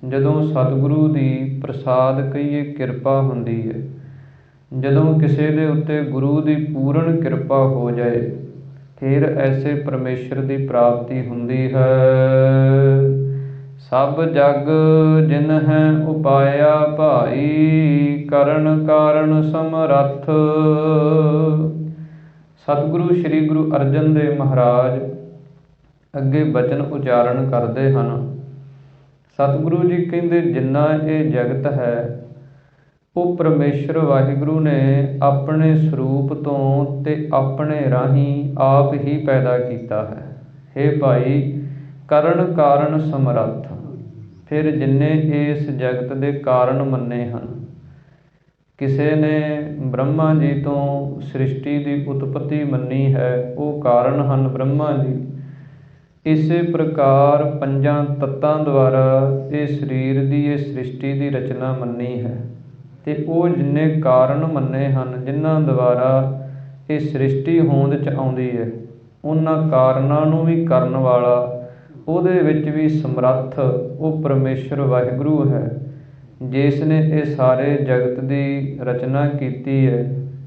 ਜਦੋਂ ਸਤਿਗੁਰੂ ਦੀ ਪ੍ਰਸਾਦ ਕਹੀਏ ਕਿਰਪਾ ਹੁੰਦੀ ਹੈ, ਜਦੋਂ ਕਿਸੇ ਦੇ ਉੱਤੇ ਗੁਰੂ ਦੀ ਪੂਰਨ ਕਿਰਪਾ ਹੋ ਜਾਏ, ਫਿਰ ਐਸੇ ਪਰਮੇਸ਼ਰ ਦੀ ਪ੍ਰਾਪਤੀ ਹੁੰਦੀ ਹੈ। ਸਭ ਜਗ ਜਿਨ ਹੈ ਉਪਾਇਆ ਭਾਈ, ਕਰਨ ਕਾਰਨ ਸਮਰੱਥ। ਸਤਿਗੁਰੂ ਸ੍ਰੀ ਗੁਰੂ ਅਰਜਨ ਦੇਵ ਮਹਾਰਾਜ ਅੱਗੇ ਬਚਨ ਉਚਾਰਨ ਕਰਦੇ ਹਨ। ਸਤਿਗੁਰੂ ਜੀ ਕਹਿੰਦੇ ਜਿੰਨਾ ਇਹ ਜਗਤ ਹੈ ਉਹ ਪਰਮੇਸ਼ਰ ਵਾਹਿਗੁਰੂ ਨੇ ਆਪਣੇ ਸਰੂਪ ਤੋਂ ਤੇ ਆਪਣੇ ਰਾਹੀਂ ਆਪ ਹੀ ਪੈਦਾ ਕੀਤਾ ਹੈ। ਹੇ ਭਾਈ, ਕਰਨ ਕਾਰਨ ਸਮਰੱਥ। ਫਿਰ ਜਿੰਨੇ ਇਸ ਜਗਤ ਦੇ ਕਾਰਨ ਮੰਨੇ ਹਨ, ਕਿਸੇ ਨੇ ਬ੍ਰਹਮਾ ਜੀ ਤੋਂ ਸ੍ਰਿਸ਼ਟੀ ਦੀ ਉਤਪਤੀ ਮੰਨੀ ਹੈ, ਉਹ ਕਾਰਨ ਹਨ ਬ੍ਰਹਮਾ ਜੀ। ਇਸੇ ਪ੍ਰਕਾਰ ਪੰਜਾਂ ਤੱਤਾਂ ਦੁਆਰਾ ਇਹ ਸਰੀਰ ਦੀ, ਇਹ ਸ੍ਰਿਸ਼ਟੀ ਦੀ ਰਚਨਾ ਮੰਨੀ ਹੈ, ਤੇ ਉਹ ਜਿੰਨੇ ਕਾਰਨ ਮੰਨੇ ਹਨ ਜਿਨ੍ਹਾਂ ਦੁਆਰਾ ਇਹ ਸ੍ਰਿਸ਼ਟੀ ਹੋਂਦ 'ਚ ਆਉਂਦੀ ਹੈ, ਉਹਨਾਂ ਕਾਰਨਾਂ ਨੂੰ ਵੀ ਕਰਨ ਵਾਲਾ, ਉਹਦੇ ਵਿੱਚ ਵੀ ਸਮਰੱਥ ਉਹ ਪਰਮੇਸ਼ਰ ਵਾਹਿਗੁਰੂ ਹੈ, ਜਿਸ ਨੇ ਇਹ ਸਾਰੇ ਜਗਤ ਦੀ ਰਚਨਾ ਕੀਤੀ ਹੈ।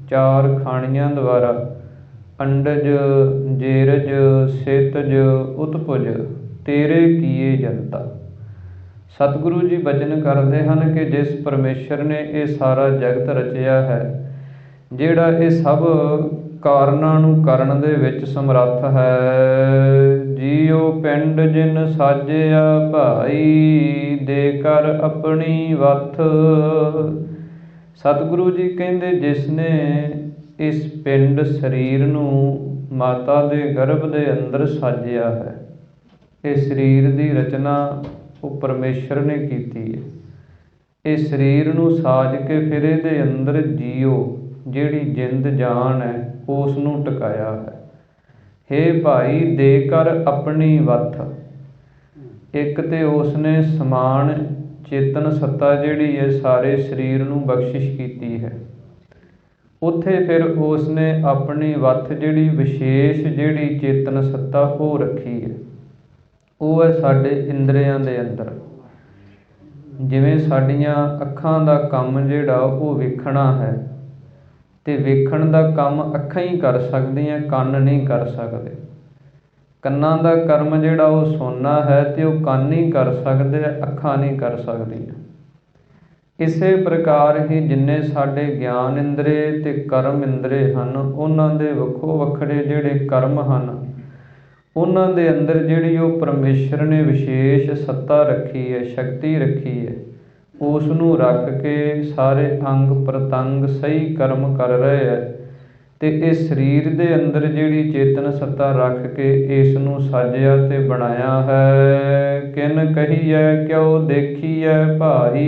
ਚਾਰ ਖਾਣੀਆਂ ਦੁਆਰਾ ਅੰਡਜ, ਜੇਰਜ, ਸੇਤਜ, ਉਤਪੁਜ, ਤੇਰੇ ਕੀਏ ਜਨਤਾ। ਸਤਿਗੁਰੂ ਜੀ ਬਚਨ ਕਰਦੇ ਹਨ ਕਿ ਜਿਸ ਪਰਮੇਸ਼ਰ ਨੇ ਇਹ ਸਾਰਾ ਜਗਤ ਰਚਿਆ ਹੈ, ਜਿਹੜਾ ਇਹ ਸਭ ਕਾਰਨਾਂ ਨੂੰ ਕਰਨ ਦੇ ਵਿੱਚ ਸਮਰੱਥ ਹੈ। ਜੀਉ ਪਿੰਡ ਜਿਨ ਸਾਜਿਆ ਭਾਈ, ਦੇ ਕਰ ਆਪਣੀ ਵੱਥ। ਸਤਿਗੁਰੂ ਜੀ ਕਹਿੰਦੇ ਜਿਸ ਨੇ ਇਸ ਪਿੰਡ ਸਰੀਰ ਨੂੰ ਮਾਤਾ ਦੇ ਗਰਭ ਦੇ ਅੰਦਰ ਸਾਜਿਆ ਹੈ, ਇਹ ਸਰੀਰ ਦੀ ਰਚਨਾ ਉਹ ਪਰਮੇਸ਼ਰ ਨੇ ਕੀਤੀ ਹੈ। ਇਹ ਸਰੀਰ ਨੂੰ ਸਾਜ ਕੇ ਫਿਰ ਇਹਦੇ ਅੰਦਰ ਜੀਓ, ਜਿਹੜੀ ਜਿੰਦ ਜਾਨ ਹੈ, ਉਸ ਨੂੰ ਟਿਕਾਇਆ ਹੈ। ਹੇ ਭਾਈ, ਦੇ ਕਰ ਆਪਣੀ ਵੱਥ। ਇੱਕ ਤੇ ਉਸ ਨੇ ਸਮਾਨ ਚੇਤਨ ਸੱਤਾ ਜਿਹੜੀ ਹੈ ਸਾਰੇ ਸਰੀਰ ਨੂੰ ਬਖਸ਼ਿਸ਼ ਕੀਤੀ ਹੈ। ਉੱਥੇ ਫਿਰ ਉਸ ਨੇ ਆਪਣੀ ਵੱਥ ਜਿਹੜੀ ਵਿਸ਼ੇਸ਼ ਜਿਹੜੀ ਚੇਤਨ ਸੱਤਾ ਉਹ ਰੱਖੀ ਹੈ। ਉਹ ਹੈ ਸਾਡੇ ਇੰਦਰੀਆਂ ਦੇ ਅੰਦਰ। ਜਿਵੇਂ ਸਾਡੀਆਂ ਅੱਖਾਂ ਦਾ ਕੰਮ ਜਿਹੜਾ ਉਹ ਵੇਖਣਾ ਹੈ, ਤੇ ਵੇਖਣ ਦਾ ਕੰਮ ਅੱਖਾਂ ਹੀ ਕਰ ਸਕਦੀਆਂ, ਕੰਨ ਨਹੀਂ ਕਰ ਸਕਦੇ। ਕੰਨਾਂ ਦਾ ਕਰਮ ਜਿਹੜਾ ਉਹ ਸੁਣਨਾ ਹੈ, ਤੇ ਉਹ ਕੰਨ ਹੀ ਕਰ ਸਕਦੇ, ਅੱਖਾਂ ਨਹੀਂ ਕਰ ਸਕਦੀਆਂ। ਇਸੇ ਪ੍ਰਕਾਰ ਹੀ ਜਿੰਨੇ ਸਾਡੇ ਗਿਆਨ ਇੰਦਰੇ ਤੇ ਕਰਮ ਇੰਦਰੇ ਹਨ, ਉਹਨਾਂ ਦੇ ਵੱਖੋ ਵੱਖਰੇ ਜਿਹੜੇ ਕਰਮ ਹਨ, ਉਹਨਾਂ ਦੇ ਅੰਦਰ ਜਿਹੜੀ ਉਹ ਪਰਮੇਸ਼ਰ ਨੇ ਵਿਸ਼ੇਸ਼ ਸੱਤਾ ਰੱਖੀ ਹੈ, ਸ਼ਕਤੀ ਰੱਖੀ ਹੈ, ਉਸ ਨੂੰ ਰੱਖ ਕੇ ਸਾਰੇ ਅੰਗ ਪ੍ਰਤੰਗ ਸਹੀ ਕਰਮ ਕਰ ਰਹੇ ਹੈ। ਤੇ ਇਹ ਸਰੀਰ ਦੇ ਅੰਦਰ ਜਿਹੜੀ ਚੇਤਨ ਸੱਤਾ ਰੱਖ ਕੇ ਇਸ ਨੂੰ ਸਾਜਿਆ ਤੇ ਬਣਾਇਆ ਹੈ। किन कहिए क्यों देखिए भाई,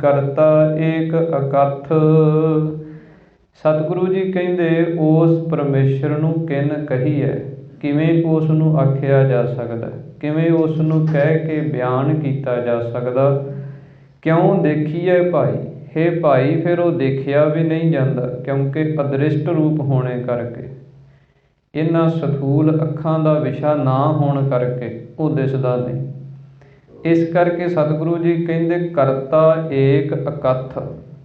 करता एक अकथ। सतਿਗੁਰੂ ਜੀ ਕਹਿੰਦੇ ਉਸ ਪਰਮੇਸ਼ਰ ਨੂੰ ਕਿਨ ਕਹੀਏ, ਕਿਵੇਂ ਉਸ ਨੂੰ ਆਖਿਆ ਜਾ ਸਕਦਾ, ਕਿਵੇਂ ਉਸ ਨੂੰ ਕਹਿ ਕੇ ਬਿਆਨ ਕੀਤਾ ਜਾ ਸਕਦਾ। ਕਿਉਂ ਦੇਖੀਏ ਭਾਈ, ਹੇ ਭਾਈ ਫਿਰ ਉਹ ਦੇਖਿਆ ਵੀ ਨਹੀਂ ਜਾਂਦਾ, ਕਿਉਂਕਿ ਅਦ੍ਰਿਸ਼ਟ ਰੂਪ ਹੋਣੇ ਕਰਕੇ, ਇਹਨਾਂ ਸਥੂਲ ਅੱਖਾਂ ਦਾ ਵਿਸ਼ਾ ਨਾ ਹੋਣ ਕਰਕੇ ਉਹ ਦਿਸਦਾ ਨਹੀਂ। ਇਸ ਕਰਕੇ ਸਤਿਗੁਰੂ ਜੀ ਕਹਿੰਦੇ ਕਰਤਾ ਏਕ ਅਕਥ।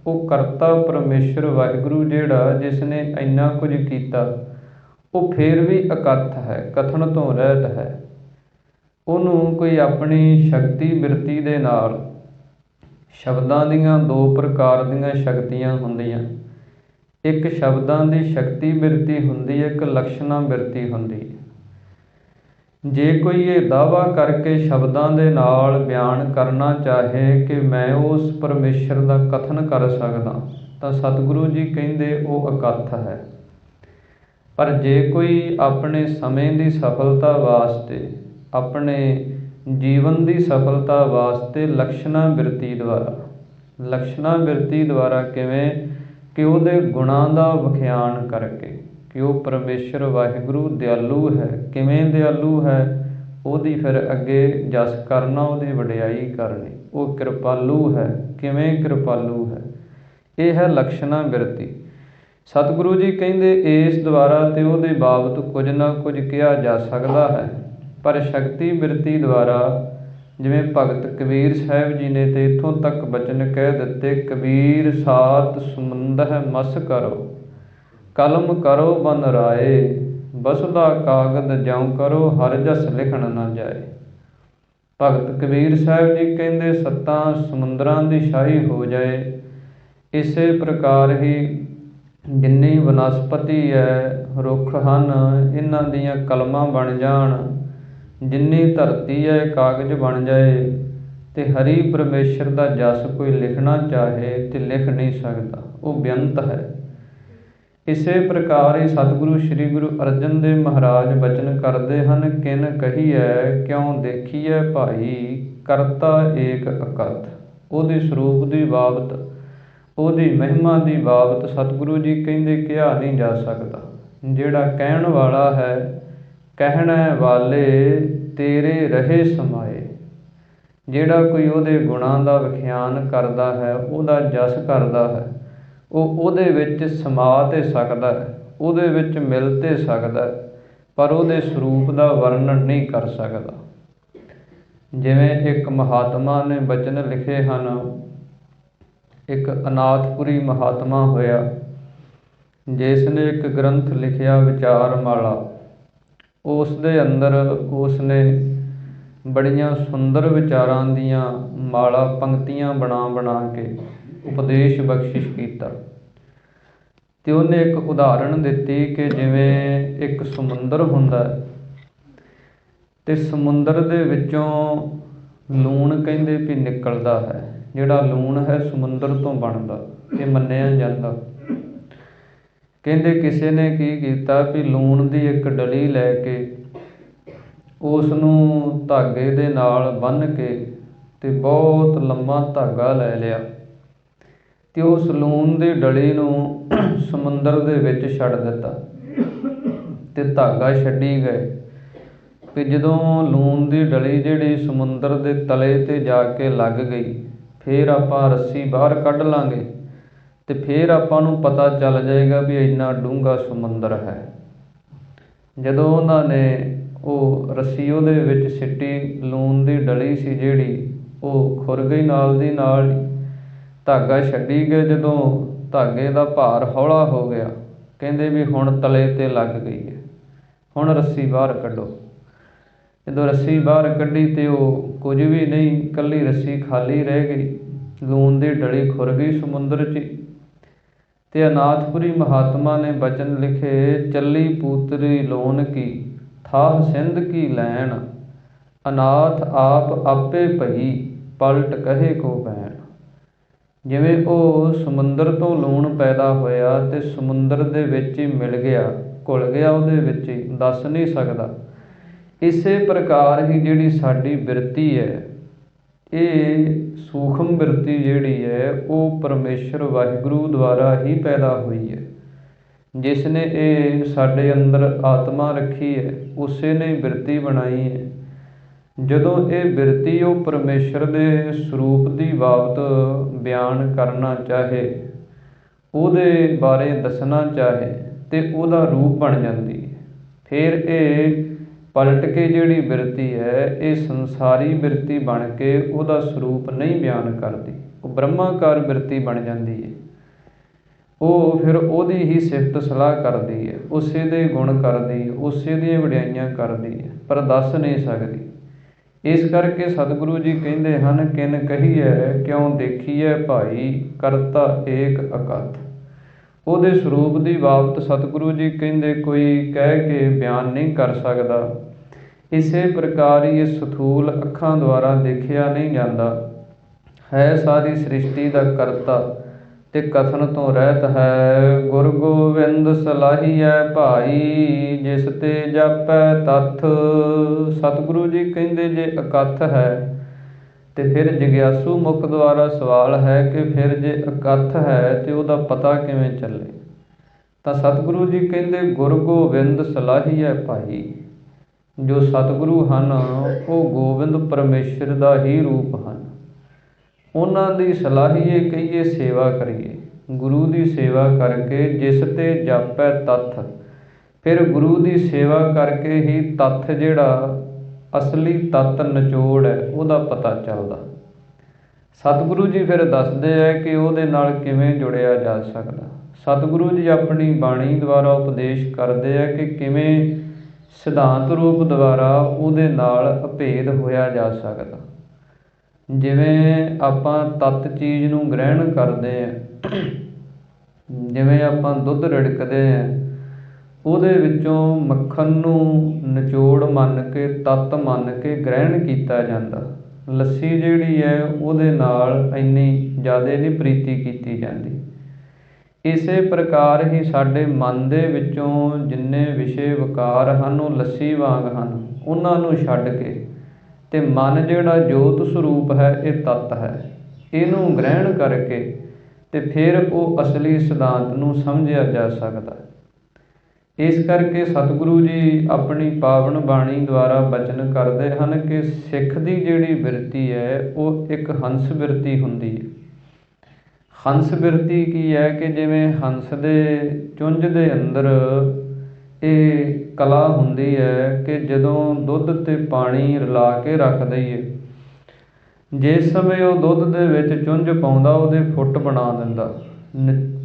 ਉਹ ਕਰਤਾ ਪਰਮੇਸ਼ਰ ਵਾਹਿਗੁਰੂ ਜਿਹੜਾ ਜਿਸ ਨੇ ਇੰਨਾ ਕੁਝ ਕੀਤਾ, ਉਹ ਫਿਰ ਵੀ ਅਕਥ ਹੈ, ਕਥਨ ਤੋਂ ਰਹਿਤ ਹੈ। ਉਹਨੂੰ ਕੋਈ ਆਪਣੀ ਸ਼ਕਤੀ ਬਿਰਤੀ ਦੇ ਨਾਲ, ਸ਼ਬਦਾਂ ਦੀਆਂ ਦੋ ਪ੍ਰਕਾਰ ਦੀਆਂ ਸ਼ਕਤੀਆਂ ਹੁੰਦੀਆਂ, ਇੱਕ ਸ਼ਬਦਾਂ ਦੀ ਸ਼ਕਤੀ ਬਿਰਤੀ ਹੁੰਦੀ ਹੈ, ਇੱਕ ਲਕਸ਼ਣਾ ਬਿਰਤੀ ਹੁੰਦੀ ਹੈ। ਜੇ ਕੋਈ ਇਹ ਦਾਅਵਾ ਕਰਕੇ ਸ਼ਬਦਾਂ ਦੇ ਨਾਲ ਬਿਆਨ ਕਰਨਾ ਚਾਹੇ ਕਿ ਮੈਂ ਉਸ ਪਰਮੇਸ਼ਰ ਦਾ ਕਥਨ ਕਰ ਸਕਦਾ, ਤਾਂ ਸਤਿਗੁਰੂ ਜੀ ਕਹਿੰਦੇ ਉਹ ਅਕਥ ਹੈ। ਪਰ ਜੇ ਕੋਈ ਆਪਣੇ ਸਮੇਂ ਦੀ ਸਫਲਤਾ ਵਾਸਤੇ, ਆਪਣੇ ਜੀਵਨ ਦੀ ਸਫਲਤਾ ਵਾਸਤੇ ਲਕਸ਼ਣਾ ਬਿਰਤੀ ਦੁਆਰਾ, ਲਕਸ਼ਣਾ ਬਿਰਤੀ ਦੁਆਰਾ ਕਿਵੇਂ ਕਿ ਉਹਦੇ ਗੁਣਾਂ ਦਾ ਵਿਖਿਆਨ ਕਰਕੇ ਕਿ ਉਹ ਪਰਮੇਸ਼ਰ ਵਾਹਿਗੁਰੂ ਦਿਆਲੂ ਹੈ। ਕਿਵੇਂ ਦਿਆਲੂ ਹੈ, ਉਹਦੀ ਫਿਰ ਅੱਗੇ ਜਸ ਕਰਨਾ, ਉਹਦੀ ਵਡਿਆਈ ਕਰਨੀ। ਉਹ ਕਿਰਪਾਲੂ ਹੈ, ਕਿਵੇਂ ਕਿਰਪਾਲੂ ਹੈ, ਇਹ ਹੈ ਲਕਸ਼ਣਾ ਬਿਰਤੀ। ਸਤਿਗੁਰੂ ਜੀ ਕਹਿੰਦੇ ਇਸ ਦੁਆਰਾ ਤੇ ਉਹਦੇ ਬਾਬਤ ਕੁਝ ਨਾ ਕੁਝ ਕਿਹਾ ਜਾ ਸਕਦਾ ਹੈ। ਪਰ ਸ਼ਕਤੀ ਬਿਰਤੀ ਦੁਆਰਾ, ਜਿਵੇਂ ਭਗਤ ਕਬੀਰ ਸਾਹਿਬ ਜੀ ਨੇ ਤੇ ਇੱਥੋਂ ਤੱਕ ਬਚਨ ਕਹਿ ਦਿੱਤੇ, ਕਬੀਰ ਸਾਤ ਸਮੁੰਦਹ ਮਸ ਕਰੋ, ਕਲਮ ਕਰੋ ਬਨ ਰਾਏ, ਬਸੁਦਾ ਕਾਗਦ ਜਿਉ ਕਰੋ, ਹਰਿ ਜਸ ਲਿਖਣ ਨਾ ਜਾਏ। ਭਗਤ ਕਬੀਰ ਸਾਹਿਬ ਜੀ ਕਹਿੰਦੇ ਸੱਤਾਂ ਸਮੁੰਦਰਾਂ ਦੀ ਸ਼ਾਹੀ ਹੋ ਜਾਏ। ਇਸੇ ਪ੍ਰਕਾਰ ਹੀ ਜਿੰਨੀ ਵਨਸਪਤੀ ਹੈ, ਰੁੱਖ ਹਨ, ਇਹਨਾਂ ਦੀਆਂ ਕਲਮਾਂ ਬਣ ਜਾਣ, ਜਿੰਨੀ ਧਰਤੀ ਹੈ ਕਾਗਜ਼ ਬਣ ਜਾਏ, ਤੇ ਹਰੀ ਪਰਮੇਸ਼ਰ ਦਾ ਜਸ ਕੋਈ ਲਿਖਣਾ ਚਾਹੇ ਤੇ ਲਿਖ ਨਹੀਂ ਸਕਦਾ, ਉਹ ਬੇਅੰਤ ਹੈ। ਇਸੇ ਪ੍ਰਕਾਰ ਹੀ ਸਤਿਗੁਰੂ ਸ੍ਰੀ ਗੁਰੂ ਅਰਜਨ ਦੇਵ ਮਹਾਰਾਜ ਬਚਨ ਕਰਦੇ ਹਨ, ਕਿਨ ਕਹੀਐ ਕਿਉਂ ਦੇਖੀਐ ਭਾਈ, ਕਰਤਾ ਏਕ ਅਕਥ। ਉਹਦੇ ਸਰੂਪ ਦੀ ਬਾਬਤ, ਉਹਦੀ ਮਹਿਮਾ ਦੀ ਬਾਬਤ ਸਤਿਗੁਰੂ ਜੀ ਕਹਿੰਦੇ ਕਿਹਾ ਨਹੀਂ ਜਾ ਸਕਦਾ। ਜਿਹੜਾ ਕਹਿਣ ਵਾਲਾ ਹੈ, ਕਹਿਣ ਵਾਲੇ ਤੇਰੇ ਰਹੇ ਸਮਾਏ। ਜਿਹੜਾ ਕੋਈ ਉਹਦੇ ਗੁਣਾਂ ਦਾ ਵਿਖਿਆਨ ਕਰਦਾ ਹੈ, ਉਹਦਾ ਜਸ ਕਰਦਾ ਹੈ, ਉਹ ਉਹਦੇ ਵਿੱਚ ਸਮਾ ਤੇ ਸਕਦਾ ਹੈ, ਉਹਦੇ ਵਿੱਚ ਮਿਲ ਤੇ ਸਕਦਾ, ਪਰ ਉਹਦੇ ਸਰੂਪ ਦਾ ਵਰਣਨ ਨਹੀਂ ਕਰ ਸਕਦਾ। ਜਿਵੇਂ ਇੱਕ ਮਹਾਤਮਾ ਨੇ ਬਚਨ ਲਿਖੇ ਹਨ, ਇੱਕ ਅਨਾਥਪੁਰੀ ਮਹਾਤਮਾ ਹੋਇਆ, ਜਿਸ ਨੇ ਇੱਕ ਗ੍ਰੰਥ ਲਿਖਿਆ ਵਿਚਾਰ ਮਾਲਾ। ਉਸ ਦੇ ਅੰਦਰ ਉਸ ਨੇ ਬੜੀਆਂ ਸੁੰਦਰ ਵਿਚਾਰਾਂ ਦੀਆਂ ਮਾਲਾ ਪੰਕਤੀਆਂ ਬਣਾ ਬਣਾ ਕੇ ਉਪਦੇਸ਼ ਬਖਸ਼ਿਸ਼ ਕੀਤਾ। ਤੇ ਉਹਨੇ ਇੱਕ ਉਦਾਹਰਣ ਦਿੱਤੀ ਕਿ ਜਿਵੇਂ ਇੱਕ ਸਮੁੰਦਰ ਹੁੰਦਾ ਤੇ ਸਮੁੰਦਰ ਦੇ ਵਿੱਚੋਂ ਲੂਣ ਕਹਿੰਦੇ ਵੀ ਨਿਕਲਦਾ ਹੈ। ਜਿਹੜਾ ਲੂਣ ਹੈ ਸਮੁੰਦਰ ਤੋਂ ਬਣਦਾ, ਇਹ ਮੰਨਿਆ ਜਾਂਦਾ। ਕਹਿੰਦੇ ਕਿਸੇ ਨੇ ਕੀ ਕੀਤਾ ਵੀ ਲੂਣ ਦੀ ਇੱਕ ਡਲੀ ਲੈ ਕੇ ਉਸ ਨੂੰ ਧਾਗੇ ਦੇ ਨਾਲ ਬੰਨ੍ਹ ਕੇ ਤੇ ਬਹੁਤ ਲੰਮਾ ਧਾਗਾ ਲੈ ਲਿਆ ਤੇ ਉਸ ਲੂਣ ਦੀ ਡਲੀ ਨੂੰ ਸਮੁੰਦਰ ਦੇ ਵਿੱਚ ਛੱਡ ਦਿੱਤਾ ਤੇ ਧਾਗਾ ਛੱਡੀ ਗਏ। ਵੀ ਜਦੋਂ ਲੂਣ ਦੀ ਡਲੀ ਜਿਹੜੀ ਸਮੁੰਦਰ ਦੇ ਤਲੇ ਤੇ ਜਾ ਕੇ ਲੱਗ ਗਈ, ਫਿਰ ਆਪਾਂ ਰੱਸੀ ਬਾਹਰ ਕੱਢ ਲਾਂਗੇ ਤੇ ਫਿਰ ਆਪਾਂ ਨੂੰ ਪਤਾ ਚੱਲ ਜਾਏਗਾ ਵੀ ਇੰਨਾ ਡੂੰਘਾ ਸਮੁੰਦਰ ਹੈ। ਜਦੋਂ ਉਹਨਾਂ ਨੇ ਉਹ ਰੱਸੀ ਉਹਦੇ ਵਿੱਚ ਸਿੱਟੀ, ਲੂਣ ਦੀ ਡਲੀ ਸੀ ਜਿਹੜੀ ਉਹ ਖੁਰ ਗਈ ਨਾਲ ਦੀ ਨਾਲ, ਧਾਗਾ ਛੱਡੀ ਗਏ। ਜਦੋਂ ਧਾਗੇ ਦਾ ਭਾਰ ਹੌਲਾ ਹੋ ਗਿਆ, ਕਹਿੰਦੇ ਵੀ ਹੁਣ ਤਲੇ 'ਤੇ ਲੱਗ ਗਈ ਹੈ, ਹੁਣ ਰੱਸੀ ਬਾਹਰ ਕੱਢੋ। ਜਦੋਂ ਰੱਸੀ ਬਾਹਰ ਕੱਢੀ ਤੇ ਉਹ ਕੁਝ ਵੀ ਨਹੀਂ, ਇਕੱਲੀ ਰੱਸੀ ਖਾਲੀ ਰਹਿ ਗਈ, ਲੂਣ ਦੀ ਡਲੀ ਖੁਰ ਗਈ ਸਮੁੰਦਰ 'ਚ। ਤੇ ਅਨਾਥਪੁਰੀ ਮਹਾਤਮਾ ਨੇ ਬਚਨ ਲਿਖੇ, ਚੱਲੀ ਪੂਤਰੀ ਲੋਨ ਕੀ ਥਾਹ ਸਿੰਧ ਕੀ ਲੈਣ, ਅਨਾਥ ਆਪ ਆਪੇ ਭਈ ਪਲਟ ਕਹੇ ਕੋ ਬੈਣ। ਜਿਵੇਂ ਉਹ ਸਮੁੰਦਰ ਤੋਂ ਲੂਣ ਪੈਦਾ ਹੋਇਆ ਤੇ ਸਮੁੰਦਰ ਦੇ ਵਿੱਚ ਹੀ ਮਿਲ ਗਿਆ, ਘੁਲ ਗਿਆ ਉਹਦੇ ਵਿੱਚ ਹੀ, ਦੱਸ ਨਹੀਂ ਸਕਦਾ। ਇਸੇ ਪ੍ਰਕਾਰ ਹੀ ਜਿਹੜੀ ਸਾਡੀ ਬਿਰਤੀ ਹੈ, ਇਹ ਸੂਖਮ ਬਿਰਤੀ ਜਿਹੜੀ ਹੈ ਉਹ ਪਰਮੇਸ਼ਰ ਵਾਹਿਗੁਰੂ ਦੁਆਰਾ ਹੀ ਪੈਦਾ ਹੋਈ ਹੈ। ਜਿਸ ਨੇ ਇਹ ਸਾਡੇ ਅੰਦਰ ਆਤਮਾ ਰੱਖੀ ਹੈ, ਉਸੇ ਨੇ ਬਿਰਤੀ ਬਣਾਈ ਹੈ। ਜਦੋਂ ਇਹ ਬਿਰਤੀ ਉਹ ਪਰਮੇਸ਼ਰ ਦੇ ਸਰੂਪ ਦੀ ਬਾਬਤ ਬਿਆਨ ਕਰਨਾ ਚਾਹੇ, ਉਹਦੇ ਬਾਰੇ ਦੱਸਣਾ ਚਾਹੇ, ਤੇ ਉਹਦਾ ਰੂਪ ਬਣ ਜਾਂਦੀ ਹੈ। ਫਿਰ ਇਹ ਪਲਟ ਕੇ ਜਿਹੜੀ ਬਿਰਤੀ ਹੈ ਇਹ ਸੰਸਾਰੀ ਬਿਰਤੀ ਬਣ ਕੇ ਉਹਦਾ ਸਰੂਪ ਨਹੀਂ ਬਿਆਨ ਕਰਦੀ, ਉਹ ਬ੍ਰਹਮਾਕਾਰ ਬਿਰਤੀ ਬਣ ਜਾਂਦੀ ਹੈ। ਉਹ ਫਿਰ ਉਹਦੀ ਹੀ ਸਿਫਤ ਸਲਾਹ ਕਰਦੀ ਹੈ, ਉਸੇ ਦੇ ਗੁਣ ਕਰਦੀ ਹੈ, ਉਸੇ ਦੀਆਂ ਵਡਿਆਈਆਂ ਕਰਦੀ ਹੈ, ਪਰ ਦੱਸ ਨਹੀਂ ਸਕਦੀ। ਇਸ ਕਰਕੇ ਸਤਿਗੁਰੂ ਜੀ ਕਹਿੰਦੇ ਹਨ, ਕਿਨ ਕਹੀਐ ਕਿਉਂ ਦੇਖੀਐ ਭਾਈ, ਕਰਤਾ ਏਕ ਅਕਥ। ਉਹਦੇ ਸਰੂਪ ਦੀ ਬਾਬਤ ਸਤਿਗੁਰੂ ਜੀ ਕਹਿੰਦੇ ਕੋਈ ਕਹਿ ਕੇ ਬਿਆਨ ਨਹੀਂ ਕਰ ਸਕਦਾ। ਇਸੇ ਪ੍ਰਕਾਰ ਹੀ ਇਹ ਸਥੂਲ ਅੱਖਾਂ ਦੁਆਰਾ ਦੇਖਿਆ ਨਹੀਂ ਜਾਂਦਾ ਹੈ। ਸਾਰੀ ਸ੍ਰਿਸ਼ਟੀ ਦਾ ਕਰਤਾ ਤੇ ਕਥਨ ਤੋਂ ਰਹਿਤ ਹੈ। ਗੁਰ ਗੋਬਿੰਦ ਸਲਾਹੀਐ ਭਾਈ, ਜਿਸ ਤੇ ਜਾਪੈ ਤੱਥ। ਸਤਿਗੁਰੂ ਜੀ ਕਹਿੰਦੇ ਜੇ ਅਕਥ ਹੈ ਤੇ ਫਿਰ ਜਗਿਆਸੂ ਮੁਖ ਦੁਆਰਾ ਸਵਾਲ ਹੈ ਕਿ ਫਿਰ ਜੇ ਅਕਥ ਹੈ ਤੇ ਉਹਦਾ ਪਤਾ ਕਿਵੇਂ ਚੱਲੇ। ਤਾਂ ਸਤਿਗੁਰੂ ਜੀ ਕਹਿੰਦੇ ਗੁਰ ਗੋਬਿੰਦ ਸਲਾਹੀਐ ਭਾਈ। ਜੋ ਸਤਿਗੁਰੂ ਹਨ ਉਹ ਗੋਬਿੰਦ ਪਰਮੇਸ਼ਰ ਦਾ ਹੀ ਰੂਪ ਹਨ। ਉਹਨਾਂ ਦੀ ਸਲਾਹੀਏ ਕਹੀਏ, ਸੇਵਾ ਕਰੀਏ। ਗੁਰੂ ਦੀ ਸੇਵਾ ਕਰਕੇ ਜਿਸ ਤੇ ਜਾਪੈ ਤੱਥ, ਫਿਰ ਗੁਰੂ ਦੀ ਸੇਵਾ ਕਰਕੇ ਹੀ ਤੱਥ ਜਿਹੜਾ ਅਸਲੀ ਤੱਤ ਨਿਚੋੜ ਹੈ ਉਹਦਾ ਪਤਾ ਚੱਲਦਾ। ਸਤਿਗੁਰੂ ਜੀ ਫਿਰ ਦੱਸਦੇ ਹੈ ਕਿ ਉਹਦੇ ਨਾਲ ਕਿਵੇਂ ਜੁੜਿਆ ਜਾ ਸਕਦਾ। ਸਤਿਗੁਰੂ ਜੀ ਆਪਣੀ ਬਾਣੀ ਦੁਆਰਾ ਉਪਦੇਸ਼ ਕਰਦੇ ਹੈ ਕਿ ਕਿਵੇਂ ਸਿਧਾਂਤ ਰੂਪ ਦੁਆਰਾ ਉਹਦੇ ਨਾਲ ਅਭੇਦ ਹੋਇਆ ਜਾ ਸਕਦਾ। ਜਿਵੇਂ ਆਪਾਂ ਤੱਤ ਚੀਜ਼ ਨੂੰ ਗ੍ਰਹਿਣ ਕਰਦੇ ਹਾਂ, ਜਿਵੇਂ ਆਪਾਂ ਦੁੱਧ ਰਿੜਕਦੇ ਹਾਂ, ਉਹਦੇ ਵਿੱਚੋਂ ਮੱਖਣ ਨੂੰ ਨਿਚੋੜ ਮੰਨ ਕੇ, ਤੱਤ ਮੰਨ ਕੇ ਗ੍ਰਹਿਣ ਕੀਤਾ ਜਾਂਦਾ। ਲੱਸੀ ਜਿਹੜੀ ਹੈ ਉਹਦੇ ਨਾਲ ਇੰਨੀ ਜ਼ਿਆਦਾ ਨਹੀਂ ਪ੍ਰੀਤੀ ਕੀਤੀ ਜਾਂਦੀ। ਇਸੇ ਪ੍ਰਕਾਰ ਹੀ ਸਾਡੇ ਮਨ ਦੇ ਵਿੱਚੋਂ ਜਿੰਨੇ ਵਿਸ਼ੇ ਵਿਕਾਰ ਹਨ ਉਹ ਲੱਸੀ ਵਾਂਗ ਹਨ। ਉਹਨਾਂ ਨੂੰ ਛੱਡ ਕੇ ਤੇ ਮਨ ਜਿਹੜਾ ਜੋਤ ਸਰੂਪ ਹੈ ਇਹ ਤੱਤ ਹੈ, ਇਹਨੂੰ ਗ੍ਰਹਿਣ ਕਰਕੇ ਤੇ ਫਿਰ ਉਹ ਅਸਲੀ ਸਿਧਾਂਤ ਨੂੰ ਸਮਝਿਆ ਜਾ ਸਕਦਾ। ਇਸ ਕਰਕੇ ਸਤਿਗੁਰੂ ਜੀ ਆਪਣੀ ਪਾਵਨ ਬਾਣੀ ਦੁਆਰਾ ਬਚਨ ਕਰਦੇ ਹਨ ਕਿ ਸਿੱਖ ਦੀ ਜਿਹੜੀ ਬਿਰਤੀ ਹੈ ਉਹ ਇੱਕ ਹੰਸ ਬਿਰਤੀ ਹੁੰਦੀ ਹੈ। ਹੰਸ ਬਿਰਤੀ ਕੀ ਹੈ ਕਿ ਜਿਵੇਂ ਹੰਸ ਦੇ ਚੁੰਝ ਦੇ ਅੰਦਰ ਇਹ ਕਲਾ ਹੁੰਦੀ ਹੈ ਕਿ ਜਦੋਂ ਦੁੱਧ ਤੇ ਪਾਣੀ ਰਲਾ ਕੇ ਰੱਖ ਦਈਏ, ਜਿਸ ਸਮੇਂ ਉਹ ਦੁੱਧ ਦੇ ਵਿੱਚ ਚੁੰਝ ਪਾਉਂਦਾ ਉਹਦੇ ਫੁੱਟ ਬਣਾ ਦਿੰਦਾ,